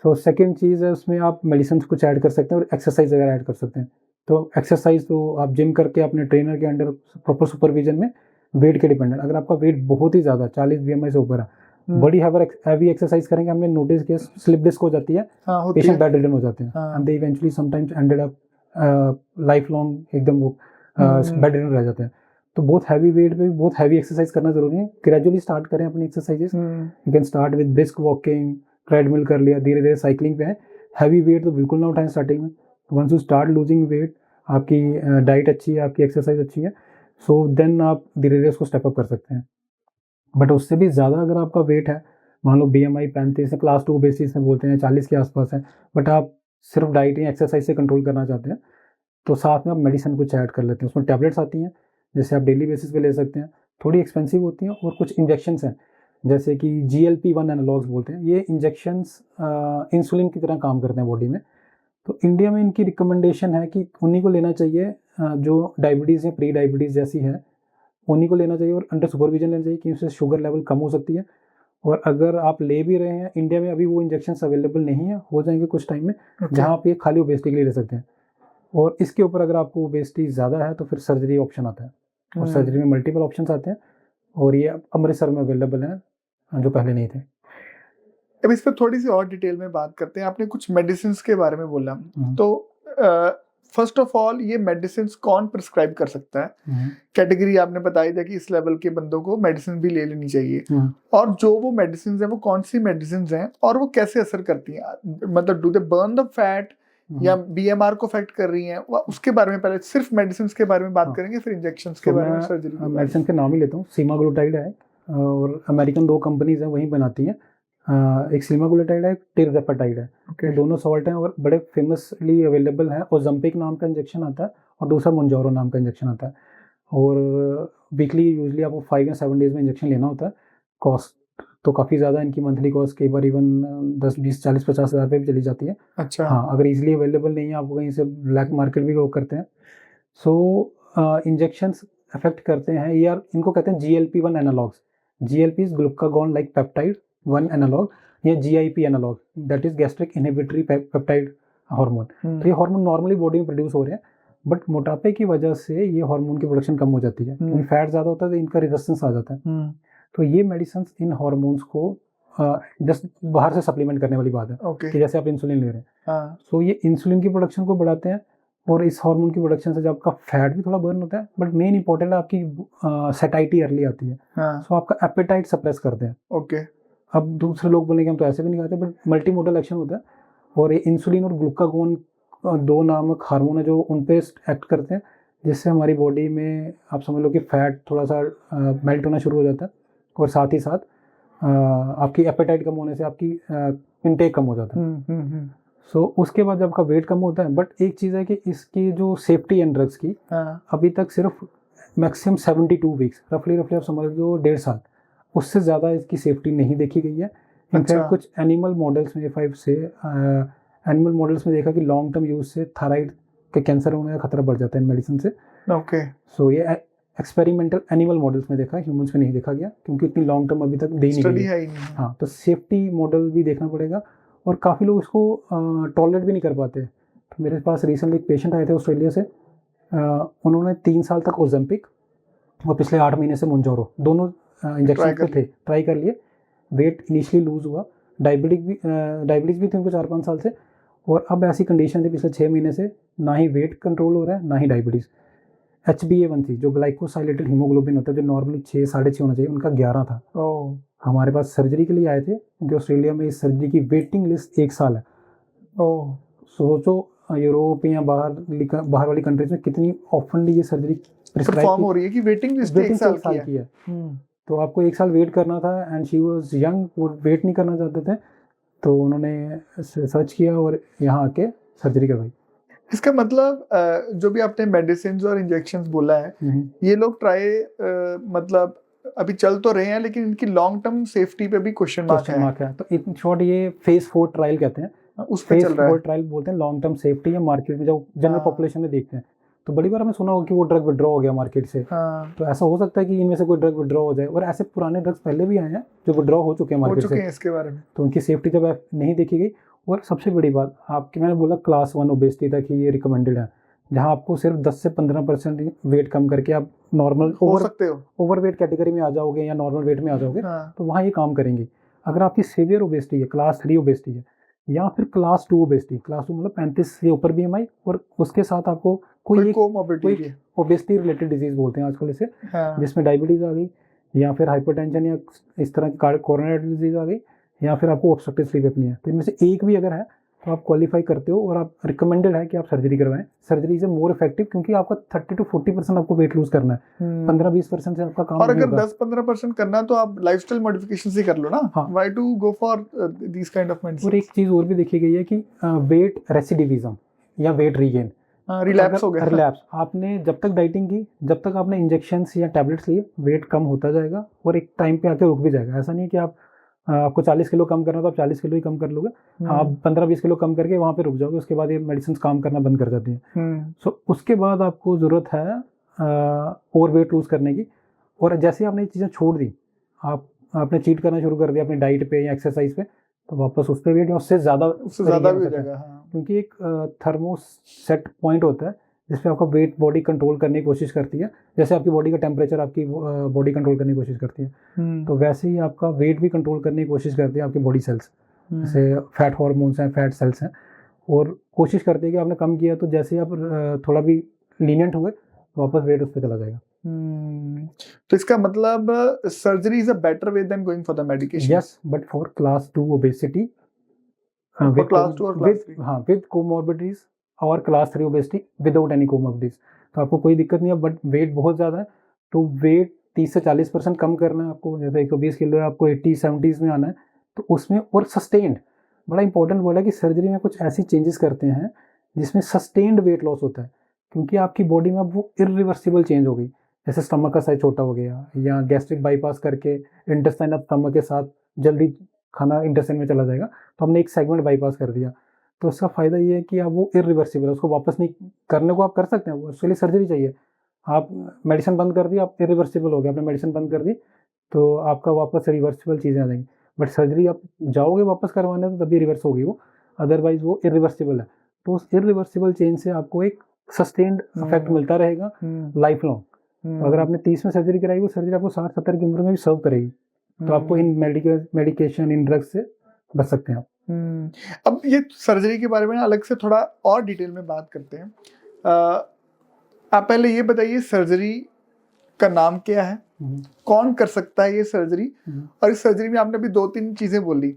सो सेकंड चीज़ है, उसमें आप मेडिसिन कुछ ऐड कर सकते हैं और एक्सरसाइज वगैरह ऐड कर सकते हैं। तो एक्सरसाइज तो आप जिम करके अपने ट्रेनर के अंडर प्रॉपर सुपरविजन में, वेट के डिपेंडेंट, अगर आपका वेट बहुत ही ज़्यादा 40 BMI से ऊपर है, बड़ी हैवी एक्सरसाइज करेंगे, हमने नोटिस किया स्लिप डिस्क हो जाती है, पेशेंट बेड रिडन हो जाते हैं, and they eventually sometimes ended up life long एकदम वो बेड रिडन रह जाते हैं। तो बहुत हैवी वेट पे बहुत हैवी एक्सरसाइज करना जरूरी है। ग्रेजुअली स्टार्ट करें अपनी exercises, you can start with brisk walking, treadmill कर लिया, धीरे धीरे साइकिलिंग पे है। हैवी वेट तो बिल्कुल ना उठाएं स्टार्टिंग में। Once you start losing weight, आपकी डाइट अच्छी है, आपकी एक्सरसाइज अच्छी है, सो देन आप धीरे धीरे उसको स्टेप अप कर सकते हैं। बट उससे भी ज़्यादा अगर आपका वेट है, मान लो BMI 35 है, क्लास 2 बेसिस में बोलते हैं 40 के आसपास है, बट आप सिर्फ डाइट या एक्सरसाइज से कंट्रोल करना चाहते हैं, तो साथ में आप मेडिसिन कुछ ऐड कर लेते हैं। उसमें टैबलेट्स आती हैं, जैसे आप डेली बेसिस पे ले सकते हैं, थोड़ी एक्सपेंसिव होती हैं, और कुछ इंजेक्शंस हैं जैसे कि GLP-1 एनालॉग्स बोलते हैं। ये इंजेक्शंस इंसुलिन की तरह काम करते हैं बॉडी में। तो इंडिया में इनकी रिकमेंडेशन है कि उन्हीं को लेना चाहिए जो डायबिटीज़ या प्री डायबिटीज़ जैसी है, उन्हीं को लेना चाहिए, और अंडर सुपरविजन लेना चाहिए, कि उससे शुगर लेवल कम हो सकती है। और अगर आप ले भी रहे हैं, इंडिया में अभी वो इंजेक्शंस अवेलेबल नहीं है, हो जाएंगे कुछ टाइम में, जहाँ आप ये खाली ओबेसिटी के लिए ले सकते हैं। और इसके ऊपर अगर आपको ओबेसिटी ज़्यादा है तो फिर सर्जरी ऑप्शन आता है, और सर्जरी में मल्टीपल ऑप्शंस आते हैं, और ये अमृतसर में अवेलेबल हैं जो पहले नहीं थे। अब इस पर थोड़ी सी और डिटेल में बात करते हैं। आपने कुछ मेडिसिन के बारे में बोला, तो फर्स्ट ऑफ ऑल ये मेडिसिन कौन प्रिस्क्राइब कर सकता है? कैटेगरी आपने बताई थी कि इस लेवल के बंदों को मेडिसिन भी ले लेनी चाहिए, और जो वो मेडिसिन है वो कौन सी मेडिसिन हैं और वो कैसे असर करती हैं? मतलब do they burn the fat या BMR को अफेक्ट कर रही हैं? उसके बारे में पहले सिर्फ मेडिसिन के बारे में बात करेंगे, फिर इंजेक्शंस के बारे में, सर्जरी। मेडिसिन के नाम ही लेता हूँ। सीमाग्लूटाइड है, और अमेरिकन 2 कंपनीज हैं वहीं बनाती हैं। एक सीमाग्लूटाइड है, एक टिरज़ेपेटाइड है। दोनों सॉल्ट हैं और बड़े फेमसली अवेलेबल हैं। ओज़ेम्पिक नाम का इंजेक्शन आता है, और दूसरा मोंजोरो नाम का इंजेक्शन आता है, और वीकली यूजली आपको 5 या 7 डेज में इंजेक्शन लेना होता है। कॉस्ट तो काफ़ी ज़्यादा, इनकी मंथली कॉस्ट कई बार इवन 10, 20, 40, 50 हज़ार पे भी चली जाती है। अच्छा। हाँ, अगर इजीली अवेलेबल नहीं है, आप कहीं से ब्लैक मार्केट भी वो करते हैं। सो इंजेक्शंस अफेक्ट करते हैं, या इनको कहते हैं GLP-1 analogues. GLP is glucagon like peptide 1 analogue, या GIP analogue, that is gastric inhibitory peptide hormone. तो ये हार्मोन नॉर्मली बॉडी में प्रोड्यूस हो रहे हैं, बट मोटापे की वजह से ये हार्मोन की प्रोडक्शन कम हो जाती है, क्योंकि फैट ज़्यादा होता है तो इनका रेजिस्टेंस आ जाता है। तो ये मेडिसिन इन हार्मोन्स को जस्ट बाहर से सप्लीमेंट करने वाली बात है, कि जैसे आप इंसुलिन ले रहे हैं, सो ये इंसुलिन की प्रोडक्शन को बढ़ाते हैं, और इस हार्मोन की प्रोडक्शन से जब आपका फैट भी थोड़ा बर्न होता है, बट मेन इंपॉर्टेंट है आपकी सेटाइटी अर्ली आती है, सो आपका एपेटाइट सप्रेस करते हैं। अब दूसरे लोग बोलेंगे हम तो ऐसे भी नहीं खाते, बट मल्टी मोडल एक्शन होता है, और ये इंसुलिन और ग्लूकागोन 2 नामक हार्मोन है जो उन पे एक्ट करते हैं, जिससे हमारी बॉडी में आप समझ लो कि फैट थोड़ा सा मेल्ट होना शुरू हो जाता है, और साथ ही साथ आपकी एपेटाइट कम होने से आपकी इनटेक कम हो जाता है। सो उसके बाद जब आपका वेट कम होता है, बट एक चीज़ है कि इसकी जो सेफ्टी एंड ड्रग्स की अभी तक सिर्फ मैक्सिमम 72 वीक्स, रफली आप समझ लो 1.5 साल, उससे ज़्यादा इसकी सेफ्टी नहीं देखी गई है। इनफैक्ट कुछ एनिमल मॉडल्स में, एनिमल मॉडल्स में देखा कि लॉन्ग टर्म यूज से थायराइड के कैंसर होने का खतरा बढ़ जाता है इन मेडिसिन से। सो ये एक्सपेरिमेंटल एनिमल मॉडल्स में देखा, ह्यूमंस में नहीं देखा गया, क्योंकि इतनी लॉन्ग टर्म अभी तक दे नहीं गई। हाँ, तो सेफ्टी मॉडल भी देखना पड़ेगा, और काफ़ी लोग इसको टॉलरेट भी नहीं कर पाते। तो मेरे पास रिसेंटली एक पेशेंट आए थे ऑस्ट्रेलिया से, उन्होंने 3 साल तक ओज़ेम्पिक और पिछले 8 महीने से मोंजोरो, दोनों इंजेक्शन पे थे, ट्राई कर लिए। वेट इनिशियली लूज हुआ, डायबिटीज़ भी थी उनको 4-5 साल से, और अब ऐसी कंडीशन थी पिछले 6 महीने से, ना ही वेट कंट्रोल हो रहा है, ना ही डायबिटीज़। HbA1c जो ग्लाइकोसाइलेटेड हीमोग्लोबिन होता है, जो नॉर्मली 6 साढ़े 6 होना चाहिए, उनका 11 था। ओह हमारे पास सर्जरी के लिए आए थे, क्योंकि ऑस्ट्रेलिया में इस सर्जरी की वेटिंग लिस्ट 1 साल है। ओह सोचो यूरोप या बाहर वाली कंट्रीज में कितनी ऑफनली ये सर्जरी परफॉर्म हो रही है कि वेटिंग लिस्ट 1 साल की है। तो आपको 1 साल वेट करना था, एंड शी वाज यंग, वो वेट नहीं करना चाहते थे, तो उन्होंने सर्च किया और यहाँ आके सर्जरी करवाई। इसका मतलब जो भी आपने मेडिसिन और इंजेक्शंस बोला है, ये लोग ट्राई मतलब अभी चल तो रहे हैं, लेकिन इनकी लॉन्ग टर्म सेफ्टी पे भी क्वेश्चन मार्क है। तो इन शॉर्ट ये फेज 4 ट्रायल कहते हैं, उस पे चल रहा है। ट्रायल बोलते हैं लॉन्ग टर्म सेफ्टी, या मार्केट में जब जनरल पॉपुलेशन में देखते हैं तो बड़ी बार हमें सुना होगा कि वो ड्रग विड्रॉ हो गया मार्केट से। तो ऐसा हो सकता है कि इनमें से कोई ड्रग विड्रॉ हो जाए, और ऐसे पुराने ड्रग्स पहले भी आए हैं जो विड्रॉ हो चुके हैं मार्केट से, इसके बारे में तो उनकी सेफ्टी जब नहीं देखी गई। और सबसे बड़ी बात आपकी, मैंने बोला क्लास 1 ओबेसिटी तक ही ये रिकमेंडेड है, जहाँ आपको सिर्फ 10 से 15% वेट कम करके आप नॉर्मल ओवरवेट कैटेगरी में आ जाओगे या नॉर्मल वेट में आ जाओगे, तो वहाँ ये काम करेंगे। अगर आपकी सीवियर ओबेसिटी है, क्लास 3 ओबेसिटी है, या फिर क्लास 2 ओबेसिटी, क्लास 2 मतलब 35 से ऊपर BMI, और उसके साथ आपको कोई ओबेसिटी रिलेटेड डिजीज बोलते हैं आजकल इसे, जिसमें डायबिटीज आ गई, या फिर हाइपरटेंशन, या इस तरह की कोरोनरी डिजीज आ गई, या फिर आपको ऑब्स्ट्रक्टिव स्लीप एपनिया है, तो इनमें से एक भी अगर है तो आप क्वालिफाई करते हो, और आप रिकमेंडेड है कि आप सर्जरी करवाएं। सर्जरी इज मोर इफेक्टिव, क्योंकि आपका 30 to 40% आपको वेट लूज करना है, 15-20% से आपका काम और अगर 10-15% करना है तो आप लाइफस्टाइल मॉडिफिकेशन से कर लो ना। Why to go for this kind of medicine. और एक चीज और भी देखी गई है कि वेट रेसिडिविज्म या वेट रीगेन, रिलैप्स हो गया, रिलैप्स, आपने जब तक डाइटिंग की, जब तक आपने इंजेक्शंस या टैबलेट्स लिए, वेट कम होता जाएगा और एक टाइम पे आके रुक भी जाएगा। ऐसा नहीं कि आपको 40 किलो कम करना तो आप 40 किलो ही कम कर लोगे, आप 15-20 किलो कम करके वहाँ पे रुक जाओगे, उसके बाद ये मेडिसिन काम करना बंद कर जाती है। सो उसके बाद आपको ज़रूरत है और वेट लूज करने की। और जैसे आपने ये चीज़ें छोड़ दी, आपने चीट करना शुरू कर दिया अपनी डाइट पे या एक्सरसाइज पे, तो वापस उस पर वेट या उससे ज़्यादा भी हो जाएगा। क्योंकि एक थर्मोसेट पॉइंट होता है जिसपे आपका वेट बॉडी कंट्रोल करने की कोशिश करती है, जैसे आपकी बॉडी का टेम्परेचर आपकी बॉडी कंट्रोल करने की कोशिश करती है, तो वैसे ही आपका वेट भी कंट्रोल करने की कोशिश करती है आपकी बॉडी सेल्स, जैसे फैट हार्मोन्स हैं, फैट सेल्स हैं, और कोशिश करती है कि आपने कम किया तो जैसे ही आप थोड़ा भी लीनियंट हुए वापस वेट उस पर चला जाएगा। तो इसका मतलब surgery is a better way than going for the medication. Yes, but for class 2 obesity with comorbidities और class 3 obesity without any comorbidities, तो आपको कोई दिक्कत नहीं है, बट वेट बहुत ज़्यादा है, तो वेट 30 से 40% कम करना है आपको। जैसे 120 किलो है, आपको 80-70s में आना है, तो उसमें और सस्टेन्ड, बड़ा इंपॉर्टेंट वर्ड है कि सर्जरी में कुछ ऐसी चेंजेस करते हैं जिसमें सस्टेन्ड वेट लॉस होता है, क्योंकि आपकी बॉडी में अब वो इरिवर्सिबल चेंज हो गई। जैसे स्टमक का साइज छोटा हो गया, या गैस्ट्रिक बाईपास करके इंटेस्टाइन अब स्टमक के साथ जल्दी खाना इंटेस्टाइन में चला जाएगा, तो हमने एक सेगमेंट बाईपास कर दिया, तो उसका फ़ायदा ये है कि आप वो इरिवर्सिबल है, उसको वापस नहीं करने को आप कर सकते हैं, उसके लिए सर्जरी चाहिए। आप मेडिसिन बंद कर दी, आप इरिवर्सिबल हो गया, आपने मेडिसिन बंद कर दी तो आपका वापस रिवर्सिबल चीज़ें आ जाएंगी, बट सर्जरी आप जाओगे वापस करवाने तो तभी रिवर्स होगी वो, अदरवाइज वो इरिवर्सिबल है। तो उस इरिवर्सिबल चेंज से आपको एक सस्टेन्ड इफेक्ट मिलता रहेगा लाइफ लॉन्ग। अगर आपने 30 में सर्जरी कराई, वो सर्जरी आपको 60-70 की उम्र में भी सर्व करेगी, तो आपको इन मेडिकेशन, इन ड्रग्स से बच सकते हैं आप। अब ये सर्जरी के बारे में अलग से थोड़ा और डिटेल में बात करते हैं। आप पहले ये बताइए सर्जरी का नाम क्या है, कौन कर सकता है ये सर्जरी, और इस सर्जरी में आपने अभी 2-3 चीजें बोली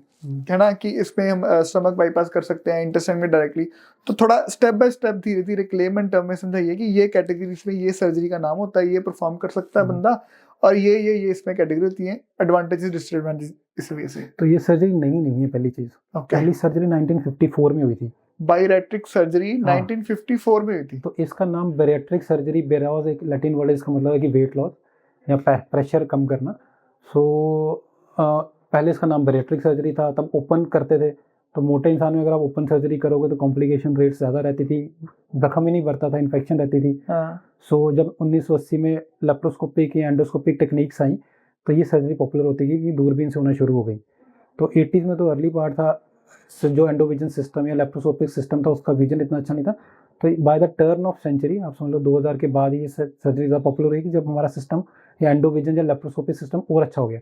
है ना, कि इसमें हम स्टमक बाईपास कर सकते हैं इंटेस्टाइन में डायरेक्टली, तो थोड़ा स्टेप बाय स्टेप धीरे धीरे क्लेम एंड टर्म में समझाइए कि ये कैटेगरीज में ये सर्जरी का नाम होता है, ये परफॉर्म कर सकता है बंदा, और ये इसमें कैटेगरी होती है, एडवांटेजेस डिसएडवांटेजेस इस वजह से। तो ये सर्जरी नहीं है पहली चीज। पहली सर्जरी 1954 में हुई थी, बायरेट्रिक सर्जरी 1954 में हुई थी। तो इसका नाम बैरिएट्रिक सर्जरी, बेराज एक लैटिन वर्ड है, इसका मतलब है कि वेट लॉस या प्रेशर कम करना। सो पहले इसका नाम बैरिएट्रिक सर्जरी था, तब ओपन करते थे, तो मोटे इंसान में अगर आप ओपन सर्जरी करोगे तो कॉम्प्लिकेशन रेट ज़्यादा रहती थी, जख्म ही नहीं बढ़ता था, इन्फेक्शन रहती थी। सो जब 1980 में लेप्रोस्कोपिक या एंडोस्कोपिक टेक्निक्स आई तो ये सर्जरी पॉपुलर होती गई, कि दूरबीन से होना शुरू हो गई। तो 80s में तो अर्ली पार्ट था, जो एंडोविजन सिस्टम या लेप्रोस्कोपिक सिस्टम था उसका विजन इतना अच्छा नहीं था, तो by the turn of century, आप समझ लो 2000 के बाद ये सर्जरी ज़्यादा पॉपुलर हुई, जब हमारा सिस्टम या एंडोविजन या लेप्रोस्कोपिक सिस्टम और अच्छा हो गया।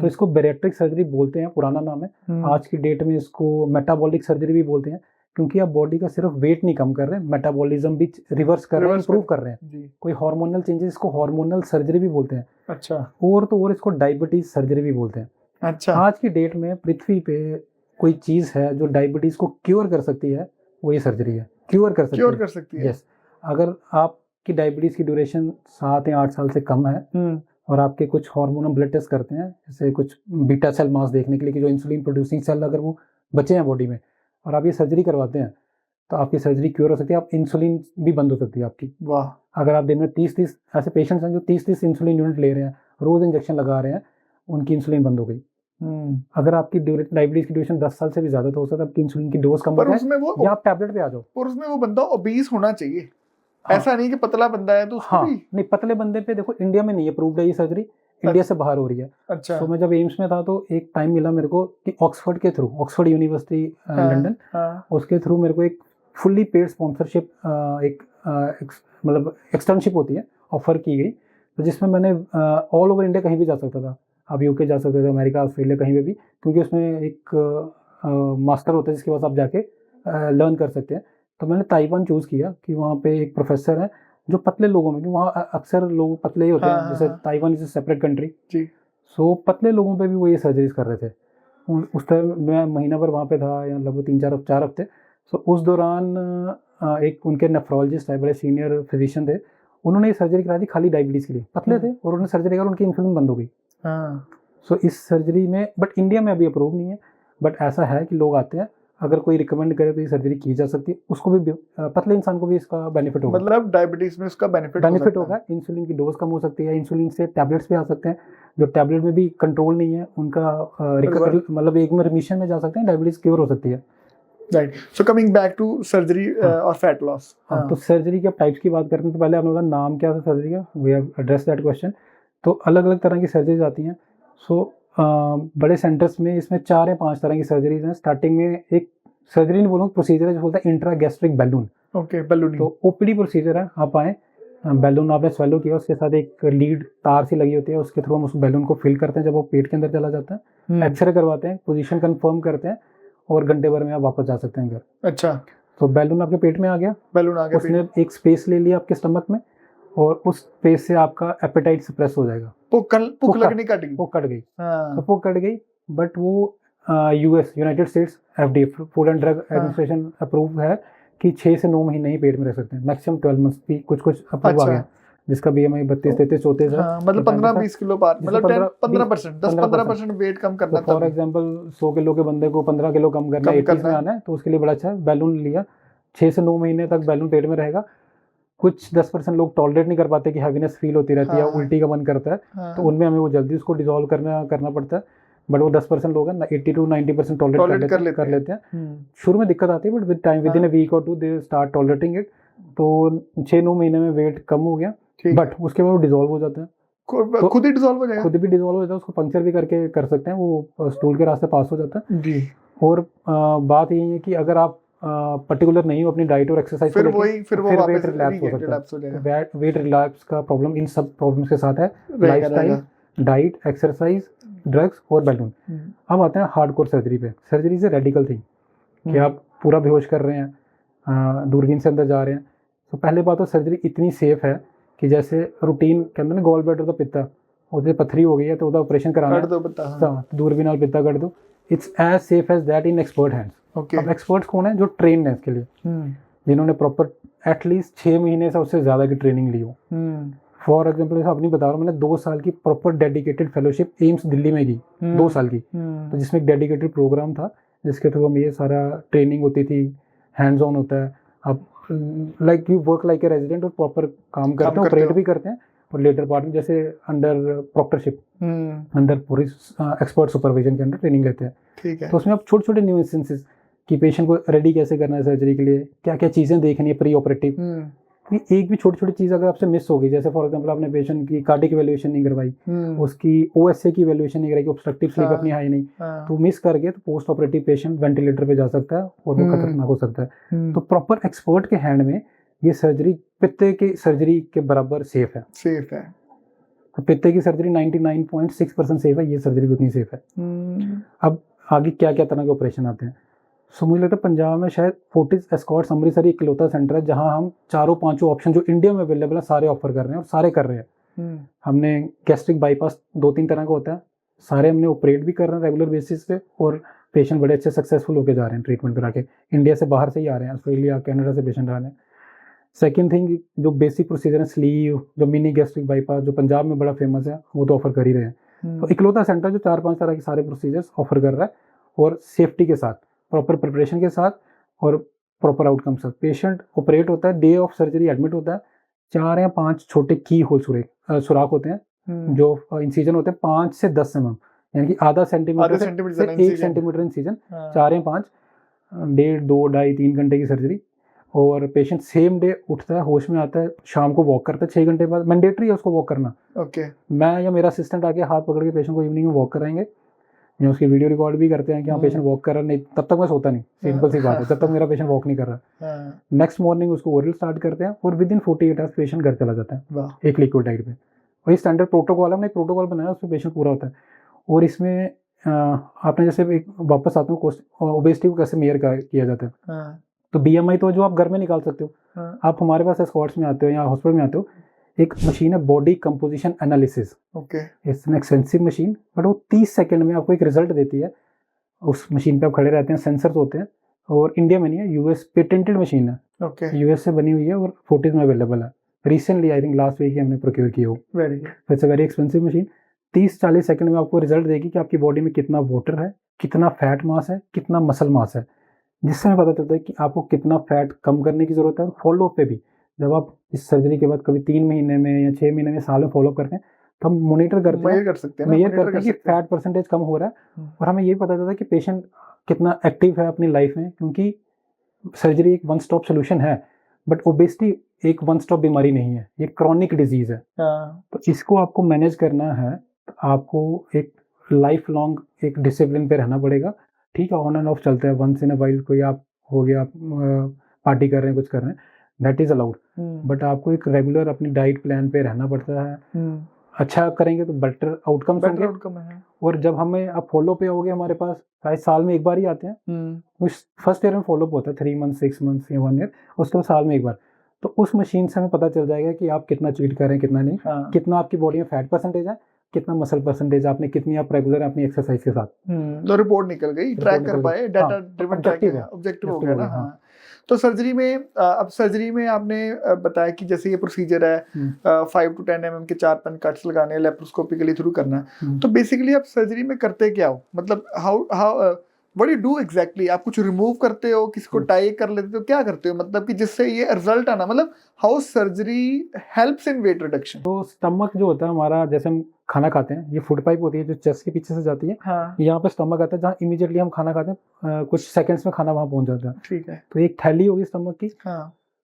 तो इसको बैरिएट्रिक सर्जरी बोलते हैं, पुराना नाम है। आज की डेट में इसको मेटाबॉलिक सर्जरी भी बोलते हैं, क्योंकि आप बॉडी का सिर्फ वेट नहीं कम कर रहे हैं, मेटाबॉलिज्म भी रिवर्स कर रहे हैं, इंप्रूव कर रहे हैं जी। कोई हार्मोनल चेंजेस, इसको हार्मोनल सर्जरी भी बोलते हैं। अच्छा और इसको डायबिटीज सर्जरी भी बोलते हैं। अच्छा आज की डेट में पृथ्वी पे कोई चीज है जो डायबिटीज को क्योर कर सकती है, वो ये सर्जरी है। क्योर कर सकती है। यस, अगर आपकी डायबिटीज की ड्यूरेशन 7 या 8 साल से कम है और आपके कुछ हार्मोनल ब्लड टेस्ट करते हैं, जैसे कुछ बीटा सेल मास देखने के लिए कि जो इंसुलिन प्रोड्यूसिंग सेल अगर वो बचे हैं बॉडी में, और आप ये सर्जरी करवाते हैं, तो आपकी सर्जरी क्योर हो सकती है। आप इंसुलिन भी बंद हो सकती है आपकी। वाह। अगर आप दिन में 30 ऐसे पेशेंट्स हैं जो 30 इंसुलिन यूनिट ले रहे हैं, रोज इंजेक्शन लगा रहे हैं, उनकी इंसुलिन बंद हो गई। अगर आपकी डायबिटीज की ड्यूरेशन 10 साल से भी ज्यादा, तो हो सकता है आपकी इंसुलिन की डोज कम हो जाए या आप टैबलेट पे आ जाओ। और उसमें वो बंदा ओबीस होना चाहिए। हाँ, ऐसा नहीं कि पतला बंदा है तो उसको हाँ, भी। नहीं, पतले बंदे पे देखो इंडिया में नहीं अप्रूव्ड है ये सर्जरी, इंडिया से बाहर हो रही है। अच्छा। तो मैं जब एम्स में था तो एक टाइम मिला मेरे को कि ऑक्सफोर्ड के थ्रू, ऑक्सफोर्ड यूनिवर्सिटी लंदन, उसके थ्रू मेरे को एक फुल्ली पेड स्पॉन्सरशिप, मतलब एक्सटर्नशिप होती है, ऑफर की गई, तो जिसमें मैंने ऑल ओवर इंडिया कहीं भी जा सकता था। आप यूके जा सकते थे, अमेरिका, ऑस्ट्रेलिया, कहीं पे भी, क्योंकि उसमें एक मास्टर होता है जिसके पास आप जाके लर्न कर सकते हैं। तो मैंने ताइवान चूज़ किया कि वहाँ पे एक प्रोफेसर है जो पतले लोगों में, क्योंकि वहाँ अक्सर लोग पतले ही होते हैं, जैसे Taiwan is a separate country जी। सो पतले लोगों पे भी वो ये सर्जरीज कर रहे थे। उस टाइम मैं महीना भर वहाँ पे था, या लगभग 3-4 हफ्ते। सो उस दौरान एक उनके नेफ्रोलॉजिस्ट है, बड़े सीनियर फिजिशियन थे, उन्होंने ये सर्जरी करा दी खाली डायबिटीज़ के लिए। पतले थे और उन्होंने सर्जरी करा, उनकी इंसुलिन बंद हो गई। सो इस सर्जरी में, बट इंडिया में अभी अप्रूव नहीं है, बट ऐसा है कि लोग आते हैं, अगर कोई रिकमेंड करे तो ये सर्जरी की जा सकती है, उसको भी पतले इंसान को भी इसका बेनिफिट होगा। मतलब डायबिटीज में इसका बेनिफिट होगा। इंसुलिन की डोज कम हो सकती है, इंसुलिन से टैबलेट्स भी आ सकते हैं, जो टैबलेट में भी कंट्रोल नहीं है उनका, मतलब एक में रिमिशन में जा सकते हैं, डायबिटीज क्योर हो सकती है। Right. So coming back to surgery और फैट लॉस। तो सर्जरी के टाइप्स की बात करते हैं, तो पहले आपने बताया नाम क्या था सर्जरी का, we have address that question. तो अलग अलग तरह की सर्जरीज आती हैं। सो बड़े सेंटर्स में इसमें 4 या 5 तरह की सर्जरीज हैं। स्टार्टिंग में एक सर्जरी नहीं बोलूँगा, प्रोसीजर है जो बोलता है इंट्रागैस्ट्रिक बैलून। Okay, balloon. तो ओपीडी प्रोसीजर है, आप आए, बैलून आपने स्वेलो किया, उसके साथ एक लीड तार सी लगी होती है, उसके थ्रू हम उस बैलून को फिल करते हैं, जब वो पेट के अंदर चला जाता है, एक्सरे करवाते हैं, पोजीशन कंफर्म करते हैं, और घंटे भर में आप वापस जा सकते हैं घर। अच्छा। तो बैलून आपके पेट में आ गया, उसने एक स्पेस ले लिया आपके स्टमक में, और उस स्पेस से आपका एपेटाइट सप्रेस हो जाएगा। भूख लगनी कट गई। भूख कट गई। तो भूख कट गई, बट वो United states FDA, food and drug administration approve है कि 6 से 9 महीने ही पेट में रह सकते हैं, मैक्सिमम 12 मंथ्स भी कुछ अप्रूव आ गया, जिसका BMI 32, 33, 34 है। मतलब 15-20 किलो पार, मतलब 10-15%, 10-15% वेट कम करना। फॉर एग्जांपल 100 किलो के बंदे को 15 किलो कम करना है, 80 में आना है, तो उसके लिए बड़ा अच्छा है। बैलून लिया, 6 से 9 महीने तक बैलून पेट में रहेगा। कुछ 10% लोग टॉलरेट नहीं कर पाते कि हैवीनेस फील होती रहती है, उल्टी का मन करता है, तो उनमें हमें वो जल्दी उसको डिसॉल्व करना पड़ता है। बट वो 10% लोग हैं, 80 to 90% टॉलरेट कर लेते हैं। शुरू में दिक्कत आती है, but with time, with in a week और 2 दे स्टार्ट टॉलरेटिंग इट। तो 6-9 महीने में वेट कम हो गया, बट उसके बाद वो डिसॉल्व हो जाता है, खुद ही डिसॉल्व हो जाएगा, खुद भी डिसॉल्व हो जाता है। उसको पंक्चर भी करके कर सकते हैं, वो स्टूल के रास्ते पास हो जाता है जी। और बात यही है कि अगर आप पर्टिकुलर नहीं हो अपनी डाइट और एक्सरसाइज, फिर वेट रिलैप्स हो सकता है। वेट रिलैप्स का प्रॉब्लम इन सब प्रॉब्लम्स के साथ है, लाइफस्टाइल, डाइट, एक्सरसाइज, ड्रग्स और बैलून। अब आते हैं हार्डकोर सर्जरी पे। सर्जरी से रेडिकल थी कि आप पूरा बेहोश कर रहे हैं, दूरबीन से अंदर जा रहे हैं। तो पहले बात तो सर्जरी इतनी सेफ है कि जैसे रूटीन के अंदर गॉल ब्लैडर का पित्ता, उससे पथरी हो गई है तो उसका ऑपरेशन कराना है, दूरबीन नाल पित्ता कर दो। It's as safe as that in expert hands. अब एक्सपर्ट्स कौन है? जो ट्रेन है इसके लिए, जिन्होंने प्रॉपर एटलीस्ट 6 महीने से उससे ज़्यादा की ट्रेनिंग ली हो। फॉर एग्जाम्पल मैं अपनी बता रहा हूँ, मैंने 2 साल की proper dedicated fellowship AIIMS Delhi में की, 2 साल की, तो जिसमें एक डेडिकेटेड प्रोग्राम था जिसके थ्रू हम ये सारा ट्रेनिंग होती थी, हैंड्स ऑन होता है, आप like you work like a resident और प्रॉपर काम करते हैं, ऑपरेट भी करते हैं, और लेटर पार्ट में जैसे अंडर प्रॉक्टरशिप, अंडर पूरी एक्सपर्ट सुपरविजन के अंदर ट्रेनिंग लेते हैं। ठीक है। तो उसमें आप छोटे छोटे न्यू इंस्टेंसेस कि पेशेंट को रेडी कैसे करना है सर्जरी के लिए, क्या क्या चीज़ें देखनी है प्री ऑपरेटिव, एक भी छोटी छोटी चीज़ अगर आपसे मिस हो गई, जैसे फॉर एग्जांपल आपने पेशेंट की कार्डिक इवैल्यूएशन नहीं करवाई, उसकी OSA की इवैल्यूएशन नहीं कराई, ऑब्स्ट्रक्टिव स्लीप अपनी हाई नहीं, तो मिस करके तो पोस्ट ऑपरेटिव पेशेंट वेंटिलेटर पे जा सकता है और वो खतरनाक हो सकता है। तो प्रॉपर एक्सपर्ट के हैंड में ये सर्जरी पित्ते की सर्जरी के बराबर सेफ है। तो पित्ते की सर्जरी 99.6% सेफ है, ये सर्जरी भी उतनी सेफ है। अब आगे क्या क्या तरह के ऑपरेशन आते हैं। सो मुझे लगता है पंजाब में शायद फोर्टिस एस्कॉर्ट्स अमृतसर एक इकलौता सेंटर है जहाँ हम चारों पांचों ऑप्शन जो इंडिया में अवेलेबल है सारे ऑफर कर रहे हैं और सारे कर रहे हैं। हमने गैस्ट्रिक बाईपास 2-3 तरह का होता है, सारे हमने ऑपरेट भी कर रहे हैं रेगुलर बेसिस पे और पेशेंट बड़े अच्छे सक्सेसफुल होकर जा रहे हैं ट्रीटमेंट करा के। इंडिया से बाहर से ही आ रहे हैं, ऑस्ट्रेलिया कनाडा से पेशेंट आ रहे हैं। सेकेंड थिंग, जो बेसिक प्रोसीजर है स्लीव, जो मिनी गैस्ट्रिक बाईपास जो पंजाब में बड़ा फेमस है, वो तो ऑफर कर ही रहे हैं। तो इकलौता सेंटर जो 4-5 तरह के सारे प्रोसीजर्स ऑफर कर रहा है और सेफ्टी के साथ, प्रॉपर प्रिपरेशन के साथ और प्रॉपर आउटकम साथ। पेशेंट ऑपरेट होता है, डे ऑफ सर्जरी एडमिट होता है, 4 या 5 छोटे की होल सुराख होते हैं जो इंसिजन होते हैं 5 से 10 mm, यानी कि आधा सेंटीमीटर से 1 सेंटीमीटर इंसिजन, 4 या 5, 1.5, 2, 2.5, 3 घंटे की सर्जरी। और पेशेंट सेम डे उठता है, होश में आता है, शाम को वॉक करता है 6 घंटे बाद, मैंडेटरी है उसको वॉक करना। मैं या मेरा असिस्टेंट आके हाथ पकड़ के पेशेंट को इवनिंग में वॉक कराएंगे, या उसकी वीडियो रिकॉर्ड भी करते हैं कि हाँ पेशेंट वॉक कर रहा नहीं, तब तक मैं सोता नहीं, सिंपल सी बात है, जब तक मेरा पेशेंट वॉक नहीं कर रहा। नेक्स्ट मॉर्निंग उसको ओरल स्टार्ट करते हैं और विद इन 48 आवर्स पेशेंट घर चला जाता है एक लिक्विड डाइट पे। वही स्टैंडर्ड प्रोटोकॉल है, हमने एक प्रोटोकॉल बनाया, उसमें पेशेंट पूरा होता है। और इसमें आपने जैसे एक वापस आता हूँ, ओबेसिटी को कैसे मेयर किया जाता है। तो BMI तो जो आप घर में निकाल सकते हो, आप हमारे पास एस्कॉर्ट्स में आते हो या हॉस्पिटल में आते हो, एक मशीन है body composition analysis. It's an expensive machine, but वो 30 सेकंड में आपको एक रिजल्ट देती है। उस मशीन पे आप खड़े रहते हैं, सेंसर्स होते हैं, और इंडिया में नहीं है, US पेटेंटेड मशीन है, US से बनी हुई है और फोर्टिस में अवेलेबल है। Recently I think last week ही हमने प्रोक्योर की हो। It's a very expensive machine. 30-40 second में आपको रिजल्ट देगी कि आपकी बॉडी में कितना वाटर है, कितना फैट मास है, कितना मसल मास है, जिससे हमें पता चलता है कि आपको कितना फैट कम करने की जरूरत है। फॉलो अप पे भी, जब आप इस सर्जरी के बाद कभी 3 महीने में या 6 महीने में, साल में फॉलो अप करते हैं, तो हम मॉनिटर करते हैं, मेजर करते हैं कि फैट परसेंटेज कम हो रहा है, और हमें ये पता चलता है कि पेशेंट कितना एक्टिव है अपनी लाइफ में। क्योंकि सर्जरी एक वन स्टॉप सोल्यूशन है, बट ओबेसिटी एक वन स्टॉप बीमारी नहीं है, ये क्रॉनिक डिजीज है। तो इसको आपको मैनेज करना है, आपको एक लाइफ लॉन्ग एक डिसिप्लिन पे रहना पड़ेगा। ठीक है, ऑन एंड ऑफ चलता है, वंस इन अ वाइल कोई आप हो गया, आप पार्टी कर रहे हैं, कुछ कर रहे हैं, दैट इज अलाउड, बट आपको एक रेगुलर अपनी डाइट प्लान पे रहना पड़ता है। अच्छा करेंगे तो बेटर आउटकम्स होंगे। और जब हमें आप फॉलो पे होगे, हमारे पास शायद साल में एक बार ही आते हैं, उस फर्स्ट ईयर में फॉलो होता है 3 मंथ 6 मंथ या 1 ईयर, उसके बाद साल में एक बार। तो उस मशीन से हमें पता चल जाएगा कि आप कितना चीट कर रहे हैं, कितना नहीं, कितना आपकी बॉडी में फैट परसेंटेज है, कितना मसल परसेंटेज आपने, कितनी आप रेगुलर अपनी एक्सरसाइज के साथ। तो रिपोर्ट निकल गई, ट्रैक कर पाए, डाटा ड्रिवन ट्रैकिंग ऑब्जेक्टिव हो गया ना। तो सर्जरी में, अब सर्जरी में आपने बताया कि जैसे ये प्रोसीजर है 5 to 10 mm के 4 कट्स लगाने, लेप्रोस्कोपिकली थ्रू करना है। तो बेसिकली आप सर्जरी में करते क्या हो, मतलब how what you do exactly? आप कुछ रिमूव करते हो, किसको टाई कर लेते हो, क्या करते हो, मतलब कि जिससे ये रिजल्ट आना, मतलब how surgery helps in weight reduction? तो स्टमक जो होता है हमारा, जैसे हम खाना खाते हैं, ये फूड पाइप होती है जो चेस्ट के पीछे से जाती है, यहाँ पे स्टमक आता है, जहाँ इमीडिएटली हम खाना खाते हैं, कुछ सेकंड्स में खाना वहाँ पहुंच जाता है। ठीक है, तो एक थैली होगी स्टमक की।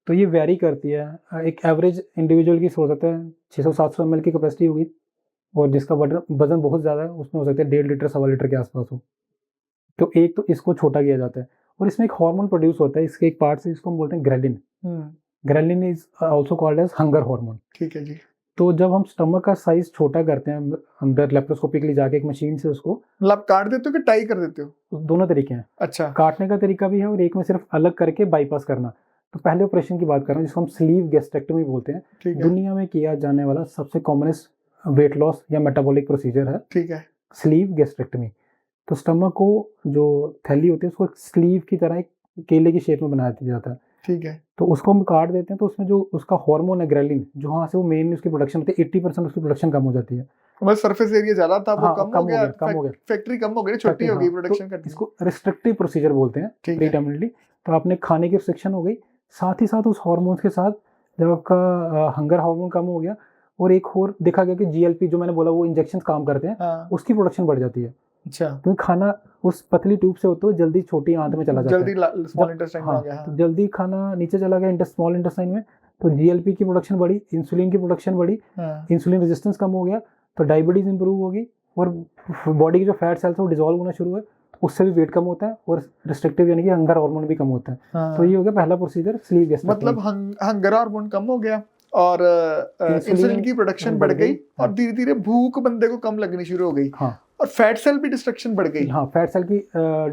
तो ये वेरी करती है, एक एवरेज इंडिविजुअल की हो सकता है 600-700 ml की कैपेसिटी होगी, और जिसका वजन बहुत ज्यादा है उसमें हो सकता है 1.5 लीटर 1.25 लीटर के आसपास हो। तो एक तो इसको छोटा किया जाता है, और इसमें एक हार्मोन प्रोड्यूस होता है, इसके एक पार्ट से, इसको हम बोलते हैं ghrelin. Ghrelin is also called as hunger hormone. ठीक है जी। तो जब हम स्टमक का साइज छोटा करते हैं अंदर लेप्रोस्कोपिकली जाके एक मशीन से, उसको मतलब काट देते हो कि टाई कर देते हो? दोनों तरीके हैं। अच्छा, काटने का तरीका भी है और एक में सिर्फ अलग करके बाईपास करना। तो पहले ऑपरेशन की बात कर रहा हूँ, जिसको हम स्लीव गैस्ट्रेक्टोमी बोलते हैं। दुनिया में किया जाने वाला सबसे कॉमनेस्ट वेट लॉस या मेटाबॉलिक प्रोसीजर है। ठीक है, स्लीव गैस्ट्रेक्टोमी। तो स्टमक को जो थैली होती है उसको स्लीव की तरह एक केले की शेप में बना दिया जाता है। ठीक है, तो उसको हम काट देते हैं, तो उसमें जो उसका हार्मोन है ग्रेलिन, जो वहाँ से वो मेन उसकी प्रोडक्शन होती है, 80% उसकी प्रोडक्शन कम हो जाती है। मतलब सरफेस एरिया ज्यादा था, वो कम हो गया, फैक्ट्री कम हो गई, छोटी हो गई प्रोडक्शन का। इसको रिस्ट्रिक्टिव प्रोसीजर बोलते हैं प्रीडोमिनेंटली। तो आपने खाने की रिस्ट्रिक्शन हो गई, साथ ही साथ उस हार्मोन के साथ जब आपका हंगर हार्मोन कम हो गया, और एक और देखा गया कि GLP जो मैंने बोला वो इंजेक्शन काम करते हैं, उसकी प्रोडक्शन बढ़ जाती है। अच्छा, तो खाना उस पतली ट्यूब से होते हुए जल्दी छोटी आंत में चला जाता है, जल्दी स्मॉल इंटेस्टाइन में आ गया। तो जल्दी खाना नीचे चला गया स्मॉल इंटेस्टाइन में, तो GLP की प्रोडक्शन बढ़ी, इंसुलिन की प्रोडक्शन बढ़ी, इंसुलिन रेजिस्टेंस कम हो गया, तो डायबिटीज इंप्रूव होगी, और बॉडी के जो फैट सेल्स है वो डिसॉल्व होना शुरू हुए, उससे भी वेट कम होता है, और रिस्ट्रिक्टिव यानी कि हंगर हार्मोन भी कम होता है। तो ये हो गया पहला प्रोसीजर, स्लीव गैस्ट्रेक्टोमी। मतलब हंगर हार्मोन कम हो गया और इंसुलिन की प्रोडक्शन बढ़ गई, और धीरे धीरे भूख बंदे को कम लगनी शुरू हो गई। और फैट सेल भी डिस्ट्रक्शन बढ़ गई, हाँ फैट सेल की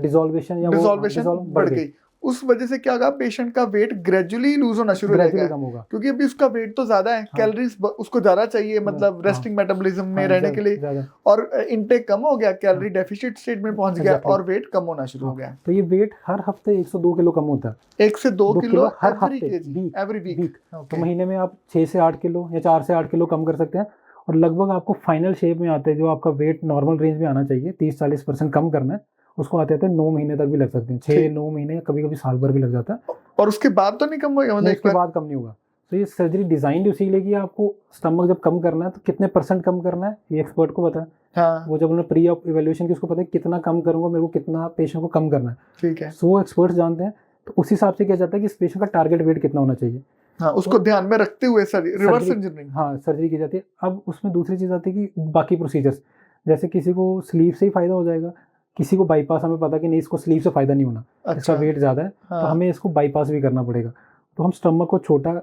डिसॉल्वेशन या डिसॉल्वेशन बढ़ गई, उस वजह से क्या होगा, पेशेंट का वेट ग्रेजुअली लूज होना शुरू हो जाएगा, कम होगा, क्योंकि अभी उसका वेट तो ज्यादा है, कैलोरीज उसको ज्यादा चाहिए, मतलब रेस्टिंग मेटाबॉलिज्म में रहने के लिए, और इनटेक कम हो गया, कैलोरी डेफिशिट स्टेट में पहुंच गया और वेट कम होना शुरू हो गया। तो ये वेट हर हफ्ते 1 से 2 किलो कम होता है, 1 से 2 किलो हर हफ्ते, एवरी वीक। तो महीने में आप 6 से 8 किलो या 4 से 8 किलो कम कर सकते हैं, और लगभग आपको फाइनल शेप में आते हैं, जो आपका वेट नॉर्मल रेंज में आना चाहिए 30-40% कम करना है, उसको आते आते 9 महीने तक भी लग सकते हैं, 6-9 महीने या कभी कभी साल भर भी लग जाता है, और उसके बाद तो नहीं कम होगा, मतलब उसके बाद कम नहीं होगा। तो ये सर्जरी डिजाइन उसी के लिए कि आपको स्टमक जब कम करना है तो कितने % कम करना है, ये एक्सपर्ट को पता है। हाँ। वो जब उन्होंने प्री ऑफ इवैल्यूएशन की, उसको पता है कितना कम करूंगा, मेरे को कितना पेशेंट को कम करना है, ठीक है, सो एक्सपर्ट्स जानते हैं, तो उस हिसाब से किया जाता है कि इस पेशेंट का टारगेट वेट कितना होना चाहिए। हाँ, उसको ध्यान में रखते हुए रिवर्स इंजीनियरिंग, हाँ सर्जरी की जाती है। अब उसमें दूसरी चीज़ आती है कि बाकी प्रोसीजर्स, जैसे किसी को स्लीव से ही फायदा हो जाएगा, किसी को बाईपास, हमें पता कि नहीं इसको स्लीव से फायदा नहीं होना, इसका वेट ज़्यादा है, तो हमें इसको बाईपास भी करना पड़ेगा, तो हम स्टमक को छोटा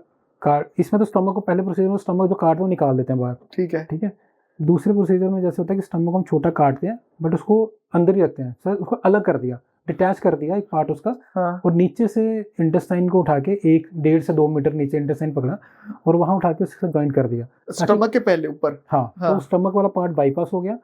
काट, इसमें तो स्टमक को पहले प्रोसीजर में स्टमक जो काट वो निकाल देते हैं बाहर, ठीक है। दूसरे प्रोसीजर में जैसे होता है कि स्टमक को हम छोटा काटते हैं बट उसको अंदर ही रखते हैं, सर उसको अलग कर दिया, डिटैच कर दिया एक पार्ट उसका, और नीचे से इंटेस्टाइन को उठा के 1-1.5 से 2 मीटर नीचे इंटेस्टाइन पकड़ा और वहां उठा के उसके साथ ज्वाइंट कर दिया स्टमक के पहले ऊपर। हाँ, तो स्टमक वाला पार्ट बाईपास हो गया,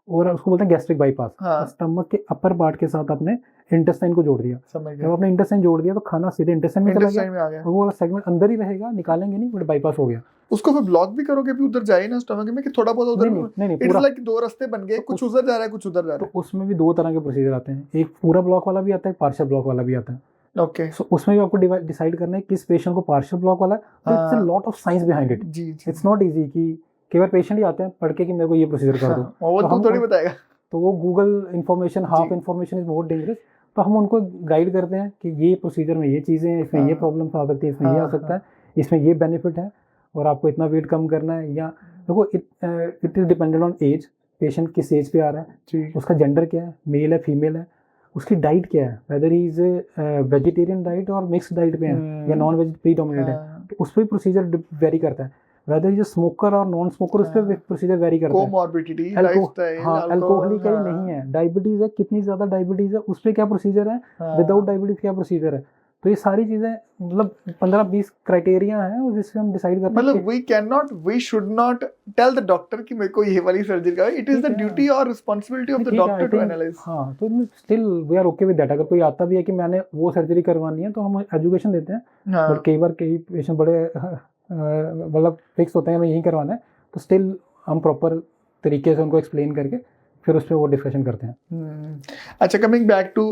और उसको बोलते हैं गैस्ट्रिक बाईपास। स्टमक के अपर पार्ट के साथ आपने इंटेस्टाइन को जोड़ दिया, जब आपने इंटेस्टाइन जोड़ दिया तो खाना सीधे इंटेस्टाइन में चला गया, वो वाला सेगमेंट अंदर ही रहेगा, निकालेंगे नहीं, बट बाईपास हो गया। उसको फिर ब्लॉक भी करोगे भी उधर जाए ना स्टमक में, कि थोड़ा बहुत उधर? नहीं, इट्स लाइक 2 रास्ते बन गए, कुछ उधर जा रहा है, कुछ उधर जा रहा है। तो उसमें भी 2 तरह के प्रोसीजर आते हैं, एक पूरा ब्लॉक वाला भी आता है, पार्शियल ब्लॉक वाला भी आता है। ओके, सो उसमें भी आपको डिसाइड करना है किस पेशेंट को पार्शियल ब्लॉक वाला है, it's a lot of science behind it, it's not easy कि कई बार पेशेंट ही आते हैं पढ़ के कि मेरे को ये प्रोसीजर कर दो, वो तो थोड़ी बताएगा, तो वो Google information, half information is more dangerous, तो हम उनको गाइड करते हैं कि ये प्रोसीजर में ये चीज़ें हैं, इसमें ये प्रॉब्लम आ सकती है, इसमें ये आ सकता है, इसमें ये बेनिफिट है, और आपको इतना वेट कम करना है, या देखो it is dependent on age, patient किस एज पे आ रहा है, उसका जेंडर क्या है, मेल है फीमेल है, उसकी डाइट क्या है, वेदर इज वेजिटेरियन डाइट और मिक्स्ड डाइट पे है या नॉन वेज प्रीडोमिनेंट है, तो उस पर प्रोसीजर वेरी करता है, वेदर इज स्मोकर और नॉन स्मोकर, उस पर प्रोसीजर वेरी करता है, कोमॉर्बिडिटी, लाइफस्टाइल, अल्कोहलिक है नहीं है, डायबिटीज है, कितनी ज्यादा डायबिटीज है, उस पर क्या प्रोसीजर है, विदाउट डायबिटीज क्या प्रोसीजर है, तो ये सारी चीजें मतलब 15-20 क्राइटेरिया हैं जिससे हम डिसाइड करते हैं। मतलब we should not tell the doctor कि मेरे को ये वाली सर्जरी का, इट इज द ड्यूटी और responsibility of the doctor to analyse. हाँ, तो still we are okay with that, अगर कोई आता भी है कि मैंने वो सर्जरी करवानी है तो हम एजुकेशन देते हैं, बट कई बार कई पेशेंट बड़े मतलब फिक्स होते हैं हमें यही करवाना है, तो स्टिल हम प्रॉपर तरीके से उनको एक्सप्लेन करके फिर उस पर वो डिस्कशन करते हैं। अच्छा, coming back to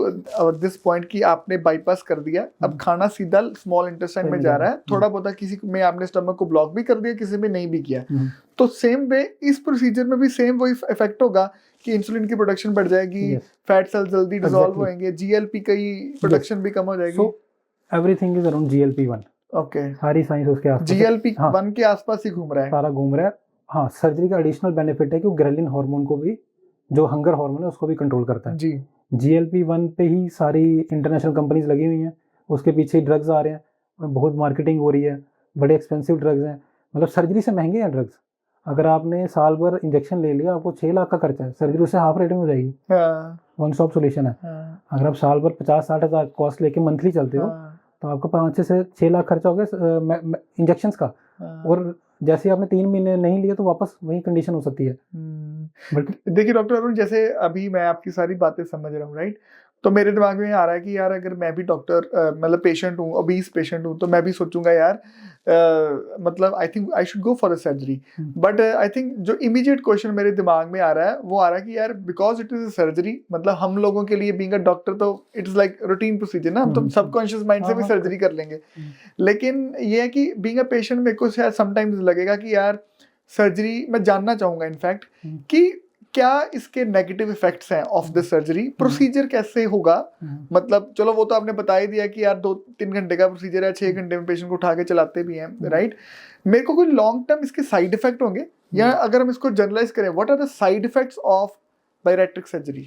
this point कि आपने बाईपास कर दिया, अब खाना सीधा स्मॉल इंटेस्टाइन में जा रहा है, थोड़ा बहुत किसी में आपने स्टमक को ब्लॉक भी कर दिया, किसी में नहीं भी किया, तो सेम वे इस प्रोसीजर में भी सेम वही इफेक्ट होगा कि इंसुलिन की प्रोडक्शन बढ़ जाएगी, फैट सेल जल्दी डिसॉल्व होंगे, जीएलपी की प्रोडक्शन भी कम हो जाएगी। So everything is around GLP-1। Okay, सारी साइंस उसके आसपास, GLP-1 के आसपास ही घूम रहा है, सारा घूम रहा है। हाँ, सर्जरी का एडिशनल बेनिफिट है कि वो ग्रेलिन हार्मोन को भी, जो हंगर हार्मोन है उसको भी कंट्रोल करता है जी। GLP-1 पे ही सारी इंटरनेशनल कंपनीज लगी हुई हैं, उसके पीछे ड्रग्स आ रहे हैं, बहुत मार्केटिंग हो रही है, बड़े एक्सपेंसिव ड्रग्स हैं, मतलब सर्जरी से महंगे हैं ड्रग्स। अगर आपने साल भर इंजेक्शन ले लिया, आपको 6 लाख का खर्चा है, सर्जरी उससे हाफ रेट में हो जाएगी। वन स्टॉप सोल्यूशन है। अगर आप साल भर 50-60 हज़ार कॉस्ट लेके मंथली चलते हो तो आपका 5 से 6 लाख खर्चा हो गया इंजेक्शंस का, और जैसे आपने 3 महीने नहीं लिए तो वापस वही कंडीशन हो सकती है। देखिए डॉक्टर अरुण, जैसे अभी मैं आपकी सारी बातें समझ रहा हूँ, राइट, तो मेरे दिमाग में आ रहा है कि यार अगर मैं भी डॉक्टर मतलब पेशेंट हूँ, ओबीस पेशेंट हूँ, तो मैं भी सोचूंगा यार मतलब I think I should go for a surgery, but I think जो इमीडिएट क्वेश्चन मेरे दिमाग में आ रहा है वो आ रहा है कि यार because it is a surgery, मतलब हम लोगों के लिए बीइंग अ डॉक्टर तो it is like routine procedure ना, हम तो सबकॉन्शियस माइंड से भी सर्जरी कर लेंगे, लेकिन ये है कि बीइंग अ पेशेंट मेरे को शायद समटाइम्स लगेगा कि यार सर्जरी, मैं जानना चाहूंगा इनफैक्ट कि क्या इसके नेगेटिव इफेक्ट्स हैं ऑफ द सर्जरी, प्रोसीजर कैसे होगा, मतलब चलो वो तो आपने बता ही दिया कि यार 2-3 घंटे का प्रोसीजर है, 6 घंटे में पेशेंट को उठा के चलाते भी हैं, राइट, मेरे को कोई लॉन्ग टर्म इसके साइड इफेक्ट होंगे, या अगर हम इसको जनरलाइज करें, what are the side effects of bariatric surgery?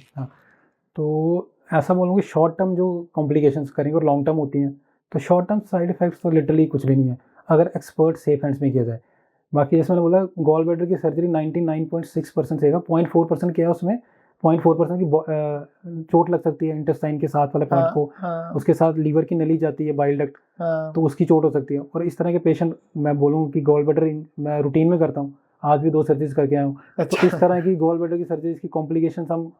तो ऐसा बोलूँगी शॉर्ट टर्म जो कॉम्प्लिकेशंस करेंगे और लॉन्ग टर्म होती हैं, तो शॉर्ट टर्म साइड इफेक्ट्स तो लिटरली कुछ भी नहीं है अगर एक्सपर्ट सेफ हैंड्स में किया जाए। बाकी जैसे मैंने बोला गॉल ब्लैडर की सर्जरी 99.6% सेफ है, 0.4% क्या है उसमें 0.4% की चोट लग सकती है इंटेस्टाइन के साथ वाले पार्ट को, उसके साथ लीवर की नली जाती है, बाइल डक्ट, तो उसकी चोट हो सकती है। और इस तरह के पेशेंट मैं बोलूँ कि गॉल ब्लैडर मैं रूटीन में करता हूँ, आज भी 2 सर्जरीज करके आया हूँ। तो इस तरह की गॉल ब्लैडर की सर्जरीज की कॉम्प्लिकेशंस हम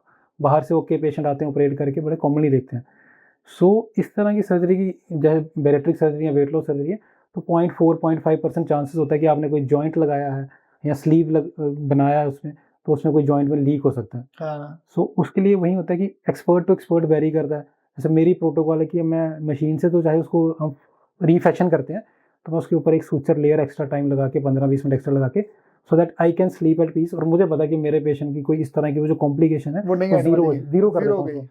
बाहर से ओके पेशेंट आते हैं ऑपरेट करके बड़े कॉमनली देखते हैं। सो इस तरह की सर्जरी की जैसे बैरेट्रिक सर्जरी या वेट लॉस सर्जरी है तो 0.4-0.5% चांसेस होता है कि आपने कोई जॉइंट लगाया है या स्लीव बनाया है उसमें, तो उसमें कोई जॉइंट में लीक हो सकता है। सो उसके लिए वही होता है कि एक्सपर्ट टू एक्सपर्ट वेरी करता है। जैसे मेरी प्रोटोकॉल है कि मैं मशीन से तो चाहे उसको हम रीफैक्शन करते हैं, तो मैं उसके ऊपर एक सूचर लेयर एक्स्ट्रा टाइम लगा के 15-20 मिनट एक्स्ट्रा लगा के so that I can sleep at peace, और मुझे पता कि मेरे पेशेंट की कोई इस तरह की वो जो कॉम्प्लिकेशन है वो जीरो कर देता हूँ।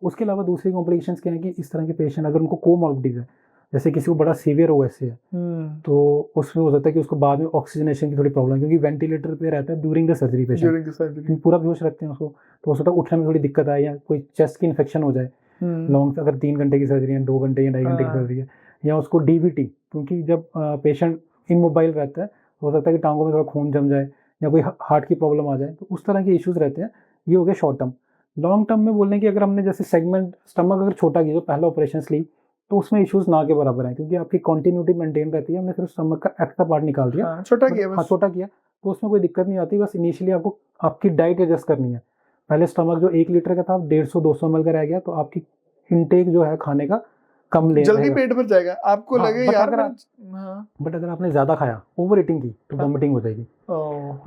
उसके अलावा दूसरी कॉम्प्लिकेशंस क्या है कि इस तरह के पेशेंट अगर उनको कोमॉर्बिडिटीज है, जैसे किसी को बड़ा सीवियर ओएसए है, तो उसमें हो सकता है कि उसको बाद में ऑक्सीजनेशन की थोड़ी प्रॉब्लम, क्योंकि वेंटिलेटर पे रहता है ड्यूरिंग द सर्जरी पेशेंट, पूरा बेहोश रखते हैं उसको, तो हो सकता है उठने में थोड़ी दिक्कत आए या कोई चेस्ट की इन्फेक्शन हो जाए लॉन्ग, अगर 3 घंटे की सर्जरी है, 2 घंटे या 2.5 घंटे की सर्जरी है, या उसको डीवीटी, क्योंकि जब पेशेंट इमोबाइल रहता है हो सकता है कि टांगों में थोड़ा खून जम जाए या कोई हार्ट की प्रॉब्लम आ जाए, तो उस तरह के इश्यूज रहते हैं। ये हो गया शॉर्ट टर्म। लॉन्ग टर्म में बोलने की अगर हमने जैसे सेगमेंट स्टमक अगर छोटा किया, जो पहला ऑपरेशन स्लीव, तो उसमें इश्यूज ना के बराबर है, क्योंकि आपकी कंटिन्यूटी मेंटेन रहती है। हमने सिर्फ स्टमक का एक्स्ट्रा पार्ट निकाल दिया, छोटा किया, तो उसमें कोई दिक्कत नहीं आती। बस इनिशियली आपको आपकी डाइट एडजस्ट करनी है। पहले स्टमक जो 1 लीटर का था 150-200 ml का रह गया, तो आपकी इनटेक जो है खाने का कम ले जल्दी पेट भर जाएगा, आपको लगे यार बट अगर आपने ज्यादा खाया, ओवर ईटिंग की, तो वॉमिटिंग हो जाएगी,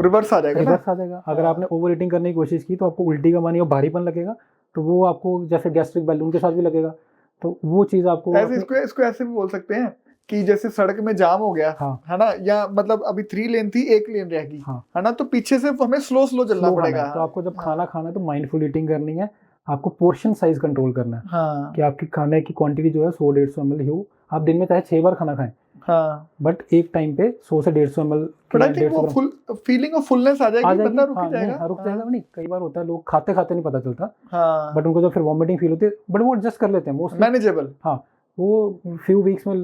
रिवर्स आ जाएगा। अगर आपने ओवर ईटिंग करने की कोशिश की तो आपको उल्टी का मानी और भारीपन लगेगा, तो वो आपको जैसे गैस्ट्रिक बैलून के साथ भी लगेगा, तो वो चीज आपको इसको ऐसे भी बोल सकते हैं कि जैसे सड़क में जाम हो गया, है ना, या मतलब अभी 3 लेन थी, 1 लेन रहेगी, है ना, तो पीछे से हमें स्लो चलना पड़ेगा। तो आपको जब खाना खाना है तो माइंडफुल ईटिंग करनी है, आपको पोर्शन साइज कंट्रोल करना है, कि आपकी खाने की क्वांटिटी जो है 100-150 ml हो। आप दिन में चाहे 6 बार खाना खाएं, बट एक टाइम पे 100 से 150 ml, full feeling of fullness आ जाएगी, बंदा रुक जाएगा। नहीं, कई बार होता है लोग खाते खाते नहीं पता चलता, बट उनको जब फिर वॉमिटिंग फील होती है, बट वो एडजस्ट कर लेते हैं, मोस्ट मैनेजेबल। वो फ्यू वीक्स में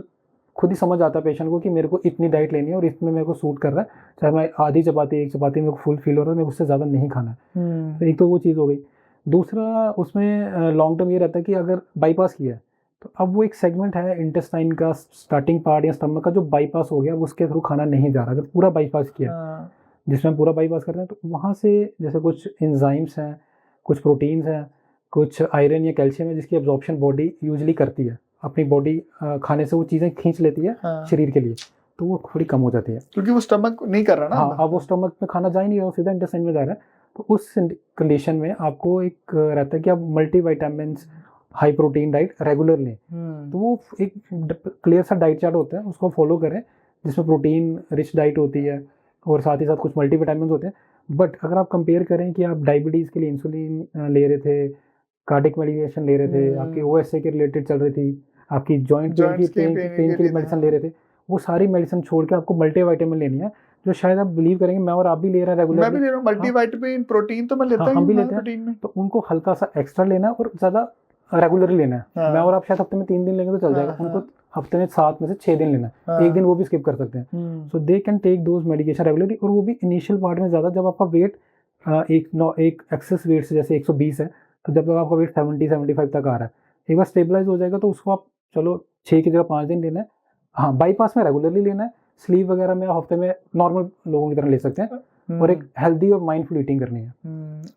खुद ही समझ आता है पेशेंट को कि मेरे को इतनी डाइट लेनी है और इसमें मेरे को सूट कर रहा है, चाहे मैं आधी चपाती 1 चपाती मेरे को फुल फील हो रहा है, मेरे को उससे ज़्यादा नहीं खाना है। तो एक तो वो चीज़ हो गई। दूसरा उसमें लॉन्ग टर्म ये रहता है कि अगर बाईपास किया है, तो अब वो एक सेगमेंट है इंटेस्टाइन का स्टार्टिंग पार्ट या स्टमक का जो बाईपास हो गया, उसके थ्रू खाना नहीं जा रहा। अगर पूरा बाईपास किया, जिसमें पूरा बाईपास करते हैं, तो वहाँ से जैसे कुछ एंजाइम्स हैं, कुछ प्रोटीन्स हैं, कुछ आयरन या कैल्शियम है, जिसकी एब्जॉर्प्शन बॉडी यूजली करती है, अपनी बॉडी खाने से वो चीज़ें खींच लेती है शरीर के लिए, तो वो थोड़ी कम हो जाती है, क्योंकि वो स्टमक नहीं कर रहा ना। हाँ, अब वो स्टमक में खाना जा ही नहीं रहा, सीधा इंटेस्टाइन में जा रहा है। तो उस कंडीशन में आपको एक रहता है कि आप multivitamin high protein diet regular लें। तो वो एक क्लियर सा डाइट चार्ट होता है, उसको फॉलो करें, जिसमें प्रोटीन रिच डाइट होती है और साथ ही साथ कुछ मल्टीविटामिन होते हैं। बट अगर आप कंपेयर करें कि आप डायबिटीज़ के लिए इंसुलिन ले रहे थे, कार्डिक मेडिकेशन ले रहे थे, आपकी ओएसए के रिलेटेड चल रही थी, आपकी जॉइंट पेन के लिए मेडिसिन ले रहे थे, वो सारी मेडिसिन छोड़ के आपको मल्टीविटामिन लेनी है, जो शायद आप बिलीव करेंगे मैं और आप भी ले रहे हैं रेगुलर। मैं भी ले रहा हूँ मल्टीविटामिन, प्रोटीन तो मैं लेता ही हम भी लेते हैं, तो उनको हल्का सा एक्स्ट्रा लेना है और ज़्यादा रेगुलरली लेना है। मैं और आप शायद हफ्ते में 3 दिन लेंगे तो चल जाएगा, उनको हफ्ते में 7 में से 6 दिन लेना है, एक दिन वो भी स्किप कर सकते हैं। So they can take those medication regularly, और वो भी इनिशियल पार्ट में ज़्यादा, जब आपका वेट एक एक्सेस वेट से जैसे 120 है, तो जब तक आपका वेट 70-75 तक आ रहा है, एक बार स्टेबलाइज हो जाएगा तो उसको आप चलो 6 की जगह 5 दिन लेना है। हाँ, बाईपास में रेगुलरली लेना है, स्लीव वगैरह में हफ्ते में नॉर्मल लोगों की तरह ले सकते हैं, और एक हेल्दी और माइंडफुल ईटिंग करनी है।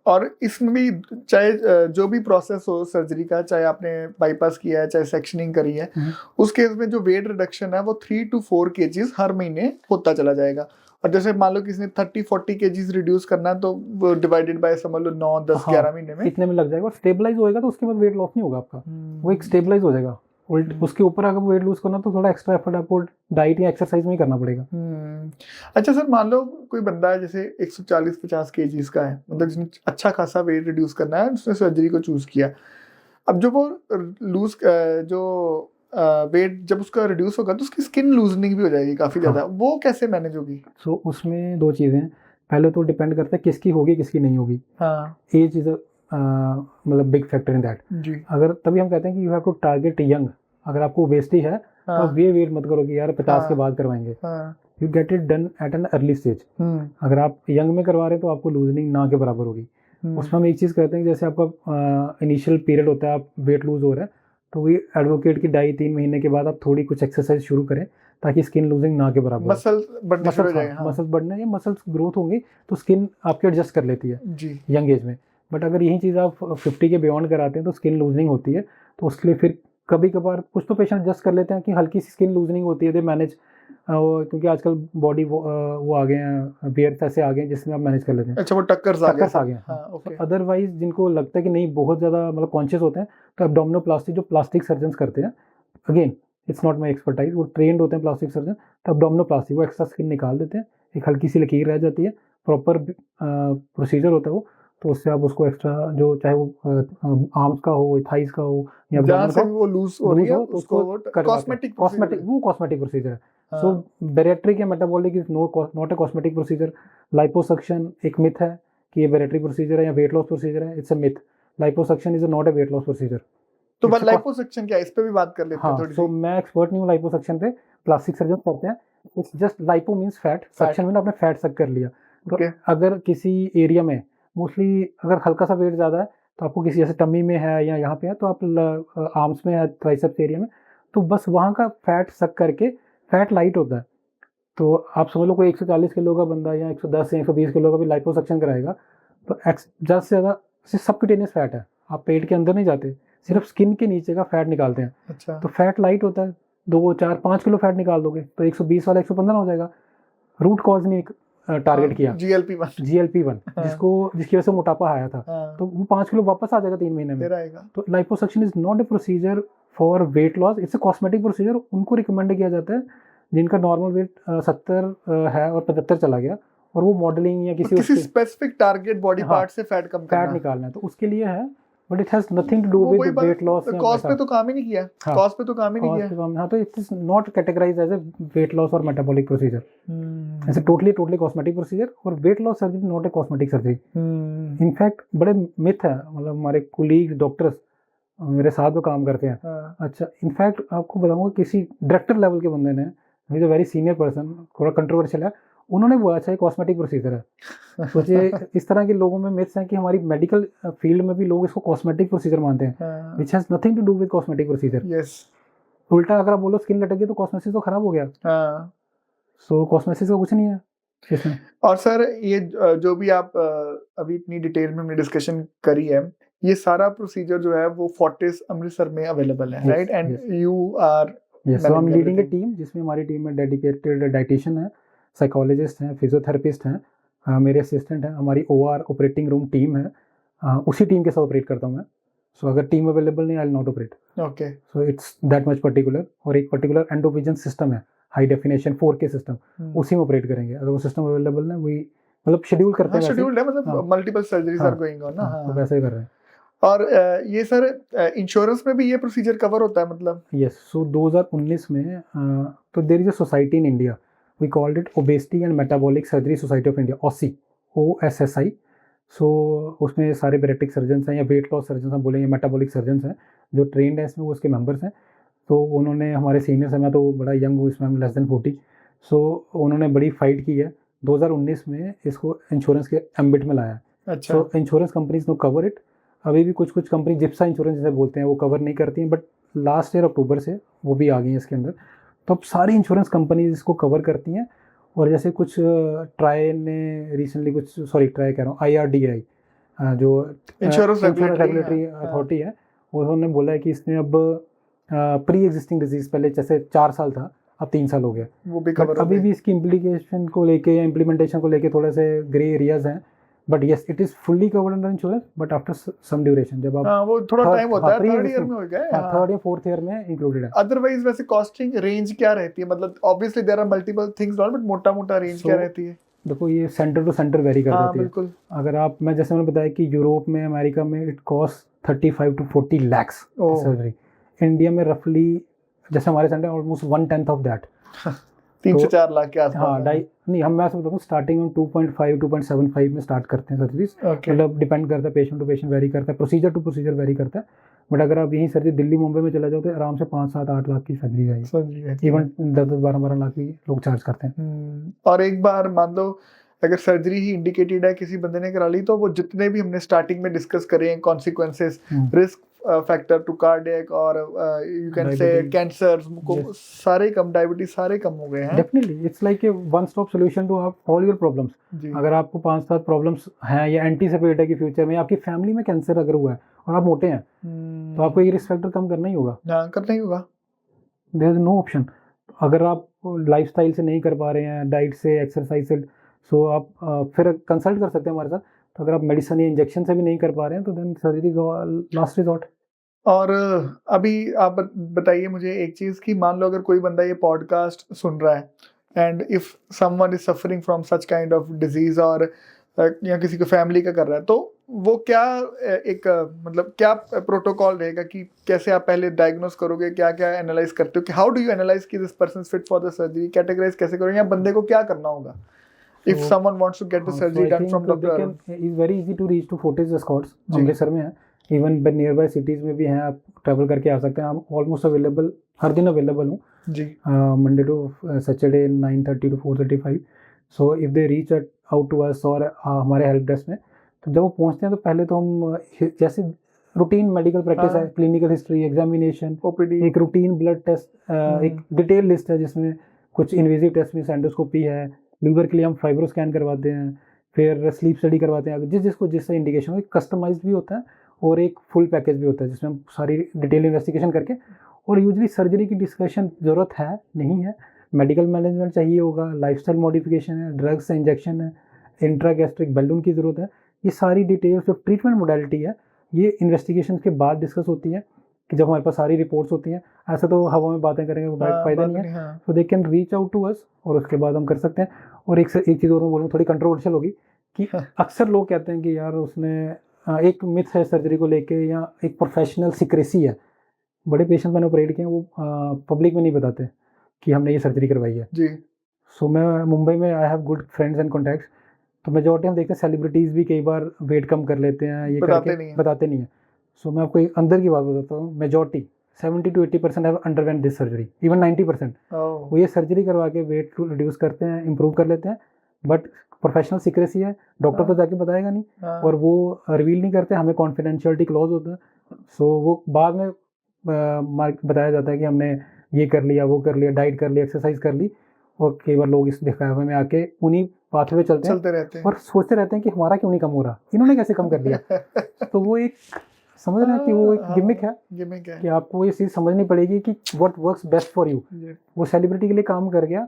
और इसमें भी चाहे जो भी प्रोसेस हो सर्जरी का, चाहे आपने बाईपास किया है, चाहे सेक्शनिंग करी है, उस केस में जो वेट रिडक्शन है वो 3 to 4 kgs हर महीने होता चला जाएगा। और जैसे मान लो किसी ने 30-40 kgs रिड्यूस करना है, तो वो डिवाइडेड बाय समझ लो 9-10-11 महीने में इतने में लग जाएगा, और स्टेबलाइज होएगा, तो उसके बाद वेट लॉस नहीं होगा आपका, वो एक स्टेबलाइज हो जाएगा। उसके ऊपर अगर वेट लूज करना तो थोड़ा एक्स्ट्रा एफर्ट आपको डाइट या एक्सरसाइज में ही करना पड़ेगा। अच्छा सर, मान लो कोई बंदा है जैसे 140-50 kgs का है, मतलब जिसने अच्छा खासा वेट रिड्यूस करना है, उसने सर्जरी को चूज किया। अब जो वो लूज जो वेट जब उसका रिड्यूस होगा, तो उसकी स्किन लूजनिंग भी हो जाएगी काफी ज्यादा। हाँ। वो कैसे मैनेज होगी? सो उसमें 2 चीजें हैं, पहले तो डिपेंड करता है किसकी होगी किसकी नहीं होगी। हाँ, एज इज मतलब बिग फैक्टर इन दैट जी। अगर तभी हम कहते हैं कि you have to target young. अगर आपको ओबेसिटी है, तो आप ये वेट मत करो कि यार 50 के बाद करवाएंगे, you get it done at an early stage. अगर आप यंग में करवा रहे हैं तो आपको लूजनिंग ना के बराबर होगी। उसमें हम एक चीज़ करते हैं कि जैसे आपका इनिशियल पीरियड होता है, आप वेट लूज हो रहा है, तो वही एडवोकेट की 2.5-3 महीने के बाद आप थोड़ी कुछ एक्सरसाइज शुरू करें ताकि स्किन लूजिंग ना के बराबर मसल बढ़ने शुरू हो जाए। हाँ। मसल्स बढ़ने या मसल्स ग्रोथ होंगी तो स्किन आपकी एडजस्ट कर लेती है जी। यंग एज में। बट अगर यही चीज़ आप 50 के बियॉन्ड कराते हैं तो स्किन लूजनिंग होती है, तो उसके लिए फिर कभी कभार कुछ तो पेशेंट एडजस्ट कर लेते हैं कि हल्की सी स्किन लूजनिंग होती है, दे मैनेज, क्योंकि आजकल बॉडी वो आ गए हैं, वेयर्स ऐसे आ गए हैं जिसमें आप मैनेज कर लेते हैं। अच्छा, वो टक्कर्स आ गए। हाँ, ओके। अदरवाइज जिनको लगता है कि नहीं बहुत ज़्यादा मतलब कॉन्शियस होते हैं, तो एब्डोमिनोप्लास्टी जो प्लास्टिक सर्जन्स करते हैं, again it's not my expertise, वो ट्रेंड होते हैं प्लास्टिक सर्जन, तो एब्डोमिनोप्लास्टी वो एक्स्ट्रा स्किन निकाल देते हैं, एक हल्की सी लकीर रह जाती है, प्रॉपर प्रोसीजर होता है वो, तो उससे आप उसको एक्स्ट्रा जो चाहे वो आर्म्स का हो, थाइस का हो या जहाँ से वो लूज हो रही है तो उसको कॉस्मेटिक प्रोसीजर है। सो बैरिएट्रिक या metabolic is not a cosmetic procedure. Liposuction एक मिथ है कि ये बैरिएट्रिक प्रोसीजर है या वेट लॉस प्रोसीजर है, it's a myth. Liposuction is not a weight loss procedure. तो लाइपोसक्शन क्या है, इस पे भी बात कर लेते हैं थोड़ी सी। सो मैं एक्सपर्ट नहीं हूँ लाइपोसक्शन पे, प्लास्टिक सर्जन करते हैं। It's just lipo means fat, suction में आपने फैट सक कर लिया। तो अगर किसी एरिया में मोस्टली अगर हल्का सा वेट ज़्यादा है तो आपको किसी जैसे टमी में है या यहाँ पे है, तो आप आर्म्स में है, ट्राइसेप्स एरिया में, तो बस वहाँ का फैट सक करके फैट लाइट होता है। तो आप समझ लो कोई 140 किलो का बंदा या 110 या 120 किलो का भी लाइपोसक्शन कराएगा, तो ज़्यादा से ज़्यादा सबक्यूटेनियस फैट है, आप पेट के अंदर नहीं जाते, सिर्फ स्किन के नीचे का फैट निकालते हैं। अच्छा। तो फैट लाइट होता है, 2-4-5 किलो फैट निकाल दोगे तो 120 वाला 115 हो जाएगा। रूट कॉज नहीं टारगेट किया, GLP-1 जिसकी वजह से मोटापा आया था, तो वो 5 किलो वापस आ जाएगा 3 महीने में। तो liposuction is not a procedure for weight loss, it's a cosmetic procedure. उनको रिकमेंड किया जाता है जिनका नॉर्मल वेट 70 है और 75 चला गया, और वो मॉडलिंग या किसी स्पेसिफिक टारगेट बॉडी पार्ट से फैट कम करना, फैट निकालना है, तो उसके लिए है। But it has nothing to do with weight loss. Cost पे तो काम ही नहीं किया, कॉस्ट पे तो काम ही नहीं किया। हाँ, तो it is not categorised as a weight loss और मेटाबॉलिक प्रोसीजर। ऐसे टोटली कॉस्मेटिक प्रोसीजर, और weight loss surgery not a cosmetic surgery. In fact बड़े मिथ है, मतलब हमारे कोलीग डॉक्टर्स मेरे साथ जो काम करते हैं, अच्छा इनफैक्ट आपको बताऊंगा किसी डायरेक्टर लेवल के बंदे ने, is a very senior person, थोड़ा कंट्रोवर्शियल है, उन्होंने बोला अच्छा ये कॉस्मेटिक प्रोसीजर है। सोचिए इस तरह के लोगों में मिथ्स हैं कि हमारी मेडिकल फील्ड में भी लोग इसको कॉस्मेटिक प्रोसीजर मानते हैं, which has nothing to do with cosmetic procedure. Yes, उल्टा अगर आप बोलो स्किन लटक गई तो कॉस्मेटिक्स तो खराब हो गया। सो कॉस्मेटिक्स का कुछ नहीं है इसमें। और सर ये जो भी आप अभी इतनी डिटेल में हमने डिस्कशन करी है, ये सारा प्रोसीजर जो है वो फोर्टिस अमृतसर में अवेलेबल है, right? And you are so I am leading a team, जिसमें हमारी टीम में डेडिकेटेड डाइटिशियन है, साइकोलॉजिस्ट हैं, फिजियोथेरेपिस्ट हैं, मेरे असिस्टेंट हैं, हमारी OR ऑपरेटिंग रूम टीम है, उसी टीम के साथ ऑपरेट करता हूँ मैं। सो अगर टीम अवेलेबल नहीं, I will not operate. Okay, so it's that much particular. और एक पर्टिकुलर एंडोविजन सिस्टम है, हाई डेफिनेशन 4K सिस्टम, उसी में ऑपरेट करेंगे। अगर वो सिस्टम अवेलेबल है, वही मतलब शेड्यूल करते हैं, शेड्यूल्ड है, मतलब multiple surgeries are going on ना, तो वैसे ही कर रहे हैं। और ये सर इंश्योरेंस में भी ये प्रोसीजर कवर होता है मतलब? यस, सो 2019 में तो there is a society in India, we called it obesity and metabolic surgery society of India, OSSI। So उसमें सारे बैरिएट्रिक सर्जन्स हैं या वेट लॉस सर्जन्स हम बोलेंगे, मेटाबॉलिक सर्जन्स हैं जो ट्रेंड है इसमें, वो उसके मेंबर्स हैं। तो उन्होंने हमारे सीनियर्स हैं, मैं तो बड़ा यंग हूँ इसमें, लेस देन 40। सो उन्होंने बड़ी फाइट की है, 2019 में इसको इंश्योरेंस के एम्बिट में लाया। अच्छा। So insurance companies no cover it. अभी भी कुछ कंपनी जिप्सा इंश्योरेंस जैसे बोलते हैं वो कवर नहीं करती हैं, बट लास्ट ईयर अक्टूबर से वो भी आ गई हैं इसके अंदर। तो अब सारी इंश्योरेंस कंपनीज इसको कवर करती हैं। और जैसे कुछ ट्राई ने रिसेंटली ट्राई कह रहा हूँ, IRDAI जो इंश्योरेंस रेगुलेटरी अथॉरिटी है, उन्होंने बोला है कि इसने अब प्री एग्जिस्टिंग डिजीज, पहले जैसे 4 साल था अब 3 साल हो गया, वो भी कवर। अभी भी इसकी इम्प्लीकेशन को लेके या इम्प्लीमेंटेशन को लेके थोड़े से ग्रे एरियाज हैं। But yes, it is fully covered under insurance, but after some duration, जब आप वो थोड़ा टाइम होता है, 3rd ईयर में हो गया, 3rd या 4th ईयर में इंक्लूडेड है। अदरवाइज वैसे कॉस्टिंग रेंज क्या रहती है, मतलब obviously there are multiple things, but मोटा रेंज क्या रहती है? देखो ये सेंटर टू सेंटर वेरी कर जाती है। बिल्कुल। अगर आप, मैं जैसे मैंने बताया कि यूरोप में, अमेरिका में it cost 35 to 40 lakhs surgery. India में रफली जैसे हमारे सेंटर ऑलमोस्ट 1/10 ऑफ दैट, 3 से 4 लाख के आसपास। हाँ, नहीं हम मैं बताऊँ स्टार्टिंग में 2.5-2.75 में स्टार्ट करते हैं सर्जरीज। मतलब डिपेंड करता है, पेशेंट टू पेशेंट वेरी करता है, प्रोसीजर टू प्रोसीजर वेरी करता है। बट अगर आप यहीं सर्जरी दिल्ली मुंबई में चला जाओ तो आराम से 5-7-8 लाख की सर्जरी जाएगी, इवन 10-12 लाख भी लोग चार्ज करते हैं। और एक बार मान लो अगर सर्जरी ही इंडिकेटेड है, किसी बंदे ने करा ली, तो वो जितने भी हमने स्टार्टिंग में डिस्कस करे हैं consequences, risk factor to cardiac और you can say Diabetes. Cancer, Yes. सारे कम, डायबिटीज सारे कम हो गए हैं। Definitely it's like a one stop solution to all your problems. जी। अगर आपको 5-7 प्रॉब्लम्स हैं या एंटीसिपेट है कि फ्यूचर में आपकी फैमिली में कैंसर अगर हुआ है और आप मोटे हैं तो आपको ये रिस्क फैक्टर कम करना ही होगा, हाँ, करना ही होगा। There is no option. अगर आप लाइफस्टाइल से नहीं कर पा रहे हैं, डाइट से, एक्सरसाइज से, सो आप फिर कंसल्ट कर सकते हैं हमारे साथ। तो अगर आप मेडिसिन या इंजेक्शन से भी नहीं कर पा रहे हैं तो देन सर्जरी लास्ट रिजॉर्ट। और अभी आप बताइए मुझे एक चीज़ कि मान लो अगर कोई बंदा ये पॉडकास्ट सुन रहा है and if someone is suffering from such kind of disease, और या किसी को फैमिली का कर रहा है, तो वो क्या एक मतलब क्या प्रोटोकॉल रहेगा कि कैसे आप पहले डायग्नोस करोगे, क्या क्या एनालाइज करते हो, कि हाउ डू यू एनालाइज कि this person is fit for the surgery, categorise कैसे करोगे, या बंदे को क्या करना होगा if someone wants to get the surgery done from doctor? Is very easy to reach to Fortis Escorts, जी। अमृतसर में है, इवन नियर बाय सिटीज में भी हैं, आप ट्रैवल करके आ सकते हैं। आप ऑलमोस्ट अवेलेबल, हर दिन अवेलेबल हूँ जी। Monday to Saturday 9:30 to 4:35। So if they reach out to us और हमारे हेल्प डेस्क में, तो जब वो पहुँचते हैं तो पहले तो हम जैसे रूटीन मेडिकल प्रैक्टिस है, क्लिनिकल हिस्ट्री, एग्जामिनेशन, ओपीडी, एक रूटीन ब्लड टेस्ट, एक डिटेल लिस्ट है जिसमें कुछ इन्वेजिव टेस्ट में एंडोस्कोपी है, लीवर के लिए हम फाइब्रो स्कैन करवाते हैं, फिर स्लीप स्टडी करवाते हैं, जिसको जिससे इंडिकेशन हो। कस्टमाइज्ड भी होता है और एक फुल पैकेज भी होता है जिसमें हम सारी डिटेल इन्वेस्टिगेशन करके, और यूजुअली सर्जरी की डिस्कशन ज़रूरत है नहीं है, मेडिकल मैनेजमेंट चाहिए होगा, लाइफस्टाइल मॉडिफिकेशन है, ड्रग्स इंजेक्शन है, इंट्रागैस्ट्रिक बैलून की ज़रूरत है, ये सारी डिटेल्स जो ट्रीटमेंट मोडालिटी है ये इन्वेस्टिगेशन के बाद डिस्कस होती है कि जब हमारे पास सारी रिपोर्ट्स होती हैं। ऐसा तो हवा में बातें करेंगे वो फ़ायदा नहीं है, तो they can reach out to us और उसके बाद हम कर सकते हैं। और एक चीज़ और मैं बोलूँ, थोड़ी कंट्रोवर्शियल होगी कि अक्सर लोग कहते हैं कि यार उसने एक मिथ है सर्जरी को लेके, या एक प्रोफेशनल सीक्रेसी है। बड़े पेशेंट मैंने ऑपरेट किए हैं, वो पब्लिक में नहीं बताते कि हमने ये सर्जरी करवाई है जी। सो मैं मुंबई में I have good friends and contacts, तो मेजॉरिटी हम देखते हैं सेलिब्रिटीज़ भी कई बार वेट कम कर लेते हैं, ये बताते नहीं है। सो मैं आपको एक अंदर की बात बताता हूँ, majority 70 to 80% have underwent this surgery, even 90% वो ये सर्जरी करवा के वेट रिड्यूस करते हैं, इंप्रूव कर लेते हैं, बट प्रोफेशनल सीक्रेसी है, डॉक्टर तो जाके बताएगा नहीं और वो रिवील नहीं करते, हमें कॉन्फिडेंशियलिटी क्लॉज होता है। सो वो बाद में बताया जाता है कि हमने ये कर लिया, वो कर लिया, डाइट कर लिया, एक्सरसाइज कर ली, और कई बार लोग इस दिखावे में आके उन्हीं पाथवे चलते रहते हैं और सोचते रहते हैं कि हमारा क्यों नहीं कम हो रहा, इन्होंने कैसे कम कर दिया। तो वो एक समझ रहे हैं कि वो एक गिमिक है कि आपको ये चीज़ समझनी पड़ेगी कि what works best for you. वो सेलिब्रिटी के लिए काम कर गया,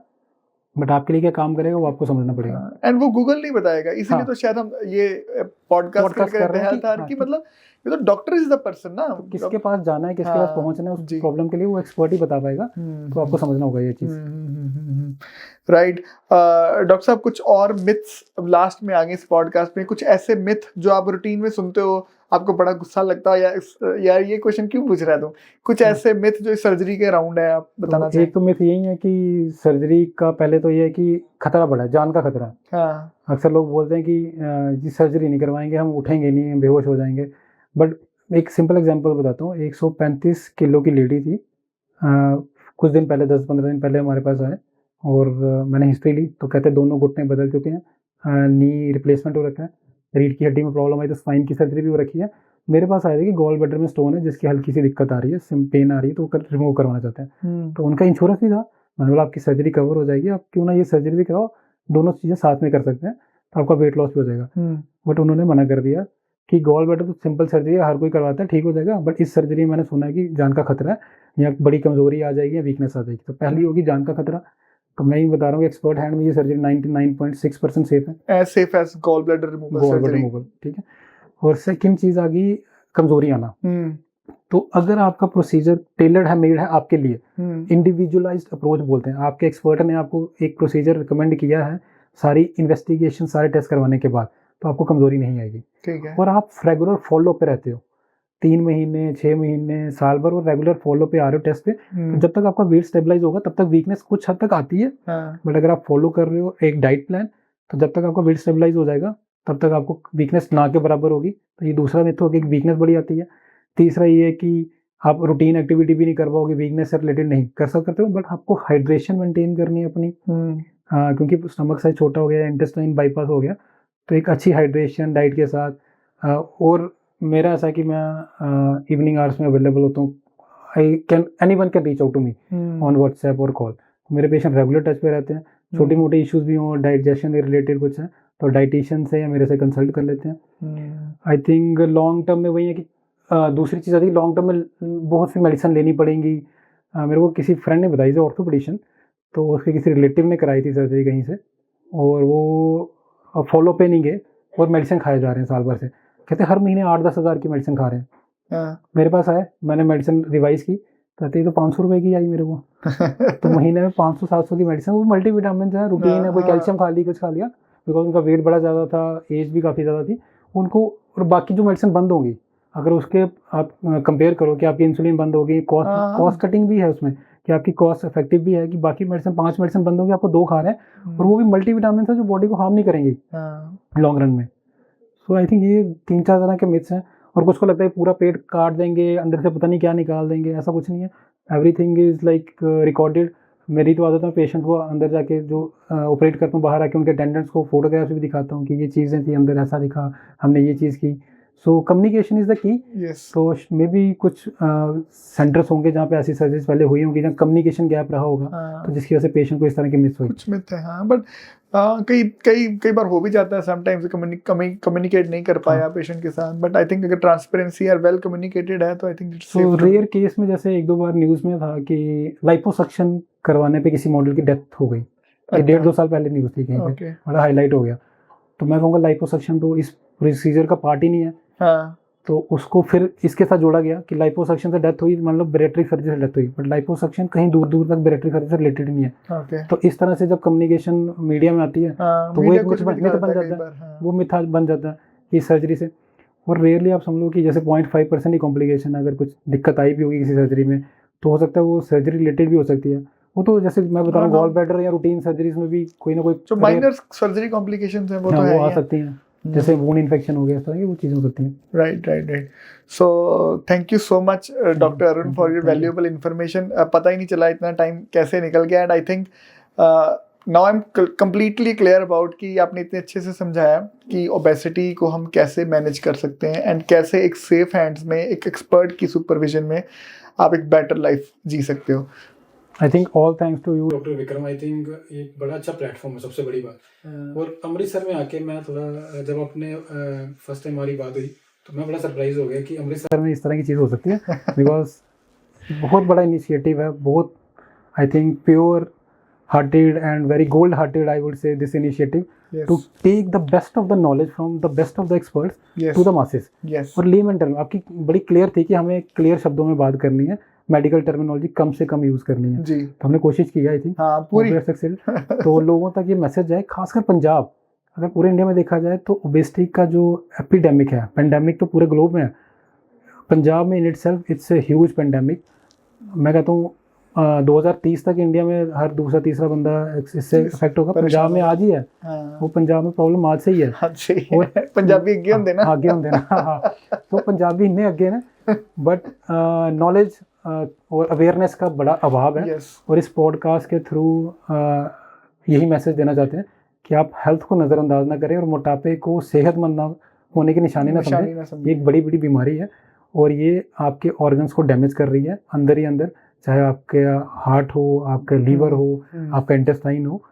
बट आपके लिए क्या काम करेगा वो आपको समझना पड़ेगा। एंड वो गूगल नहीं बताएगा, इसीलिए तो शायद हम ये पॉडकास्ट कर रहे हैं कि मतलब ये तो डॉक्टर इज द पर्सन ना, तो किसके पास जाना है, किसके पास पहुंचना है, उस प्रॉब्लम के लिए वो एक्सपर्ट ही बता पाएगा। तो आपको समझना होगा ये चीज़। राइट। डॉक्टर साहब, कुछ और मिथ्स लास्ट में आगे इस पॉडकास्ट में, कुछ ऐसे मिथ जो आप रूटीन में सुनते हो, आपको बड़ा गुस्सा लगता है यार ये क्वेश्चन क्यों पूछ रहा है, कुछ ऐसे मिथ जो सर्जरी के अराउंड है आप बताना चाहिए? एक तो मिथ यही है कि सर्जरी का पहले तो ये है कि खतरा बड़ा है, जान का खतरा। हाँ। अक्सर लोग बोलते हैं कि जी सर्जरी नहीं करवाएंगे, हम उठेंगे नहीं, बेहोश हो जाएंगे। बट एक सिंपल एग्जांपल बताता हूँ, 135 किलो की लेडी थी, कुछ दिन पहले 10-15 दिन पहले हमारे पास आए और मैंने हिस्ट्री ली तो कहते हैं दोनों घुटने बदल चुके हैं, नी रिप्लेसमेंट हो रखा है, रीढ़ की हड्डी में प्रॉब्लम आई तो स्पाइन की सर्जरी भी हो रखी है। मेरे पास आया था कि गॉल ब्लैडर में स्टोन है जिसकी हल्की सी दिक्कत आ रही है, पेन आ रही है, तो वो रिमूव करवाना चाहते हैं। तो उनका इंश्योरेंस भी था, मैंने बोला आपकी सर्जरी कवर हो जाएगी, आप क्यों ना ये सर्जरी भी कराओ, दोनों चीज़ें साथ में कर सकते हैं तो आपका वेट लॉस भी हो जाएगा। बट उन्होंने मना कर दिया कि गॉल ब्लैडर तो सिंपल सर्जरी है, हर कोई करवाता है, ठीक हो जाएगा, बट इस सर्जरी में मैंने सुना है कि जान का खतरा है, या बड़ी कमजोरी आ जाएगी या वीकनेस आ जाएगी। तो पहली होगी जान का खतरा, तो मैं ही बता रहा हूँ एक्सपर्ट हैंड में ये सर्जरी 99.6% सेफ है, as safe as gall bladder removal. ठीक है। और सेकंड चीज़ आ गई कमजोरी आना। तो अगर आपका प्रोसीजर टेलर्ड है, मेड है आपके लिए, इंडिविजुअलाइज्ड अप्रोच बोलते हैं, आपके एक्सपर्ट ने आपको एक प्रोसीजर रिकमेंड किया है, सारी इन्वेस्टिगेशन सारे टेस्ट करवाने के बाद, तो आपको कमजोरी नहीं आएगी। ठीक है। और आप रेगुलर फॉलो पे रहते हो, 3 महीने, 6 महीने, साल भर, और रेगुलर फॉलो पे आ रहे हो टेस्ट पे, तो जब तक आपका वेट स्टेबलाइज होगा तब तक वीकनेस कुछ हद तक आती है। बट अगर आप फॉलो कर रहे हो एक डाइट प्लान, तो जब तक आपका वेट स्टेबलाइज हो जाएगा तब तक आपको वीकनेस ना के बराबर होगी। तो ये दूसरा मिथ हो गया कि वीकनेस बड़ी आती है। तीसरा ये है कि आप रूटीन एक्टिविटी भी नहीं कर पाओगे, वीकनेस से रिलेटेड नहीं कर सकते हो, बट आपको हाइड्रेशन मेंटेन करनी है अपनी, क्योंकि स्टमक साइज छोटा हो गया, इंटेस्टाइन बाईपास हो गया, तो एक अच्छी हाइड्रेशन डाइट के साथ और मेरा ऐसा है कि मैं इवनिंग आवर्स में अवेलेबल होता हूँ। Anyone can reach out to me on WhatsApp और कॉल। मेरे पेशेंट रेगुलर टच पे रहते हैं, छोटी मोटी इश्यूज भी हों, डाइजेशन से रिलेटेड कुछ है तो डाइटिशियन से या मेरे से कंसल्ट कर लेते हैं। आई थिंक लॉन्ग टर्म में वही है कि दूसरी चीज़ आती है, लॉन्ग टर्म में बहुत सी मेडिसिन लेनी पड़ेंगी। मेरे को किसी फ्रेंड ने बताई थी ऑर्थोपेडिशियन, तो उसके किसी रिलेटिव ने कराई थी सर्जरी कहीं से, और वो फॉलो पे नहीं गए और मेडिसिन खाए जा रहे हैं साल भर से। कहते हर महीने 8-10 हज़ार की मेडिसिन खा रहे हैं। मेरे पास आए, मैंने मेडिसिन रिवाइज की, कहते तो 500 रुपये की आई मेरे को। तो महीने में 500-700 की मेडिसिन, वो मल्टीविटामिन है, रूटीन है, कोई कैल्शियम खा ली, कुछ खा लिया, बिकॉज उनका वेट बड़ा ज़्यादा था, एज भी काफ़ी ज़्यादा थी उनको। और बाकी जो मेडिसिन बंद होगी, अगर उसके आप कंपेयर करो कि आपकी इंसुलिन बंद होगी, कॉस्ट कटिंग भी है उसमें कि आपकी कॉस्ट इफेक्टिव भी है कि बाकी मेडिसिन 5 मेडिसिन बंद होगी, आपको 2 खा रहे हैं, और वो भी मल्टीविटामिन है जो बॉडी को हार्म नहीं करेंगी लॉन्ग रन में। सो आई थिंक ये 3-4 तरह के मिथ्स हैं। और कुछ को लगता है पूरा पेट काट देंगे, अंदर से पता नहीं क्या निकाल देंगे, ऐसा कुछ नहीं है। Everything is like recorded. मेरी तो आदत है पेशेंट को अंदर जाके जो ऑपरेट करता हूँ, बाहर आके उनके अटेंडेंट्स को फोटोग्राफ्स भी दिखाता हूँ कि ये चीज़ें थी अंदर, ऐसा दिखा, हमने ये चीज़ की। So communication is the key. तो मे बी कुछ सेंटर्स होंगे जहाँ पे ऐसी सर्जरीज पहले हुई होंगी जहाँ कम्युनिकेशन गैप रहा होगा, तो जिसकी वजह से पेशेंट को इस तरह की मिस हुई। कुछ मिथ है, हाँ, बट कई बार हो भी जाता है, समटाइम्स कम्युनिकेट नहीं कर पाया पेशेंट के साथ, बट आई थिंक अगर ट्रांसपेरेंसी और वेल कम्युनिकेटेड है तो I think it's safe. Rare case में जैसे 1-2 बार न्यूज़ में था कि लाइपोसक्शन करवाने पे किसी मॉडल की डेथ हो गई, 1.5-2 साल पहले न्यूज़ थी कहीं पे, बड़ा हाईलाइट हो गया। तो मैं कहूँगा लाइपोसक्शन तो इस प्रोसीजर का पार्ट ही नहीं है। हाँ। तो उसको फिर इसके साथ जोड़ा गया कि लाइपोसक्शन से डेथ हुई, मान लो बैरेट्रिक सर्जरी से डेथ हुई, बट लाइपोसक्शन कहीं दूर दूर तक बैरेट्रिक सर्जरी से रिलेटेड नहीं है। तो इस तरह से जब कम्युनिकेशन मीडिया में आती है तो वो एक मिथ बन जाता है, वो मिथ बन जाता है इस सर्जरी से। और रेयरली आप समझ लो कि जैसे 0.5% ही कॉम्प्लिकेशन, अगर कुछ दिक्कत आई भी होगी किसी सर्जरी में तो हो सकता है वो सर्जरी रिलेटेड भी हो सकती है। वो तो जैसे मैं बता रहा हूँ गॉल ब्लैडर या रूटीन सर्जरीज में भी कोई ना कोई जो माइनर सर्जरी कॉम्प्लिकेशंस हैं वो तो आ सकती हैं, जैसे वूंड इन्फेक्शन हो गया, इस तरह की वो चीज़ें हो सकती हैं। Right. So thank you so much doctor Arun for your valuable information. पता ही नहीं चला इतना टाइम कैसे निकल गया, and I think now I am completely clear about कि आपने इतने अच्छे से समझाया कि ओबेसिटी को हम कैसे मैनेज कर सकते हैं एंड कैसे एक सेफ हैंड्स में, एक एक्सपर्ट की सुपरविजन में आप एक बेटर लाइफ जी सकते हो। I think all thanks to you doctor Vikram. I think ये बड़ा अच्छा प्लेटफॉर्म है, सबसे बड़ी बात। और अमृतसर में आके मैं थोड़ा, जब अपने फर्स्ट टाइम हमारी बात हुई तो मैं बड़ा सरप्राइज हो गया कि अमृतसर में इस तरह की चीज़ हो सकती है, बिकॉज बहुत बड़ा इनिशिएटिव है, बहुत I think pure hearted and very gold hearted I would say this initiative to take the best of the knowledge from the best of the experts to the masses. और layman term आपकी बड़ी clear थी कि हमें clear शब्दों में बात करनी है, मेडिकल टर्मिनोलॉजी कम से कम यूज़ करनी है जी। तो हमने कोशिश की आई थी पूरी तो लोगों तक ये मैसेज जाए, खासकर पंजाब। अगर पूरे इंडिया में देखा जाए तो ओबेसिटी का जो एपिडेमिक है, पेंडेमिक तो पूरे ग्लोब में है, पंजाब में in itself it's a huge pandemic. मैं कहता हूँ 2030 तक इंडिया में हर दूसरा तीसरा बंदा इससे इफेक्ट होगा। पंजाब में आज ही है, वो पंजाब में प्रॉब्लम आज से ही है। और पंजाबी अगे होंदे ना, आगे होंदे ना तो पंजाबी इन्ने अगे ना, बट नॉलेज और अवेयरनेस का बड़ा अभाव है। और इस पॉडकास्ट के थ्रू यही मैसेज देना चाहते हैं कि आप हेल्थ को नज़रअंदाज ना करें और मोटापे को सेहतमंद ना होने की निशानी ना समझें। ये एक बड़ी बड़ी बीमारी है और ये आपके ऑर्गन्स को डैमेज कर रही है अंदर ही अंदर, चाहे आपके हार्ट हो, आपका लीवर हो, आपका इंटेस्टाइन हो।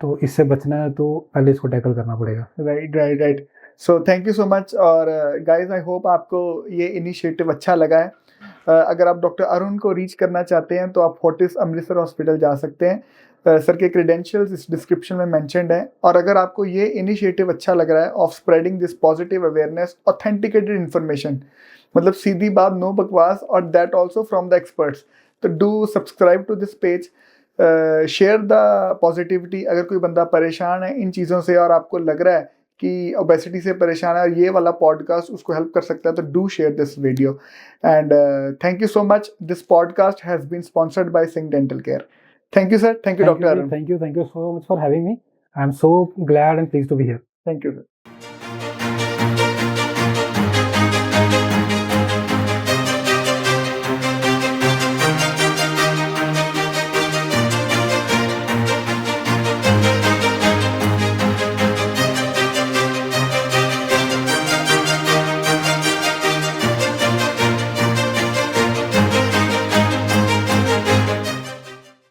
तो इससे बचना है तो पहले इसको टैकल करना पड़ेगा। Right. So thank you so much. और गाइज आई होप आपको ये इनिशिएटिव अच्छा लगा है। अगर आप डॉक्टर अरुण को रीच करना चाहते हैं तो आप फोर्टिस अमृतसर हॉस्पिटल जा सकते हैं। सर के क्रेडेंशियल्स इस डिस्क्रिप्शन में मेंशन्ड है। और अगर आपको ये इनिशिएटिव अच्छा लग रहा है of spreading this positive awareness, authenticated information, मतलब सीधी बात, नो बकवास, और that also from the experts, तो do subscribe to this page, share the positivity. अगर कोई बंदा परेशान है इन चीज़ों से और आपको लग रहा है कि ओबेसिटी से परेशान है और ये वाला पॉडकास्ट उसको हेल्प कर सकता है, तो do share this video. And thank you so much. This podcast has been sponsored by Singh dental care. Thank you sir. Thank you doctor Arun. Thank you so much for having me. I am so glad and pleased to be here. Thank you sir.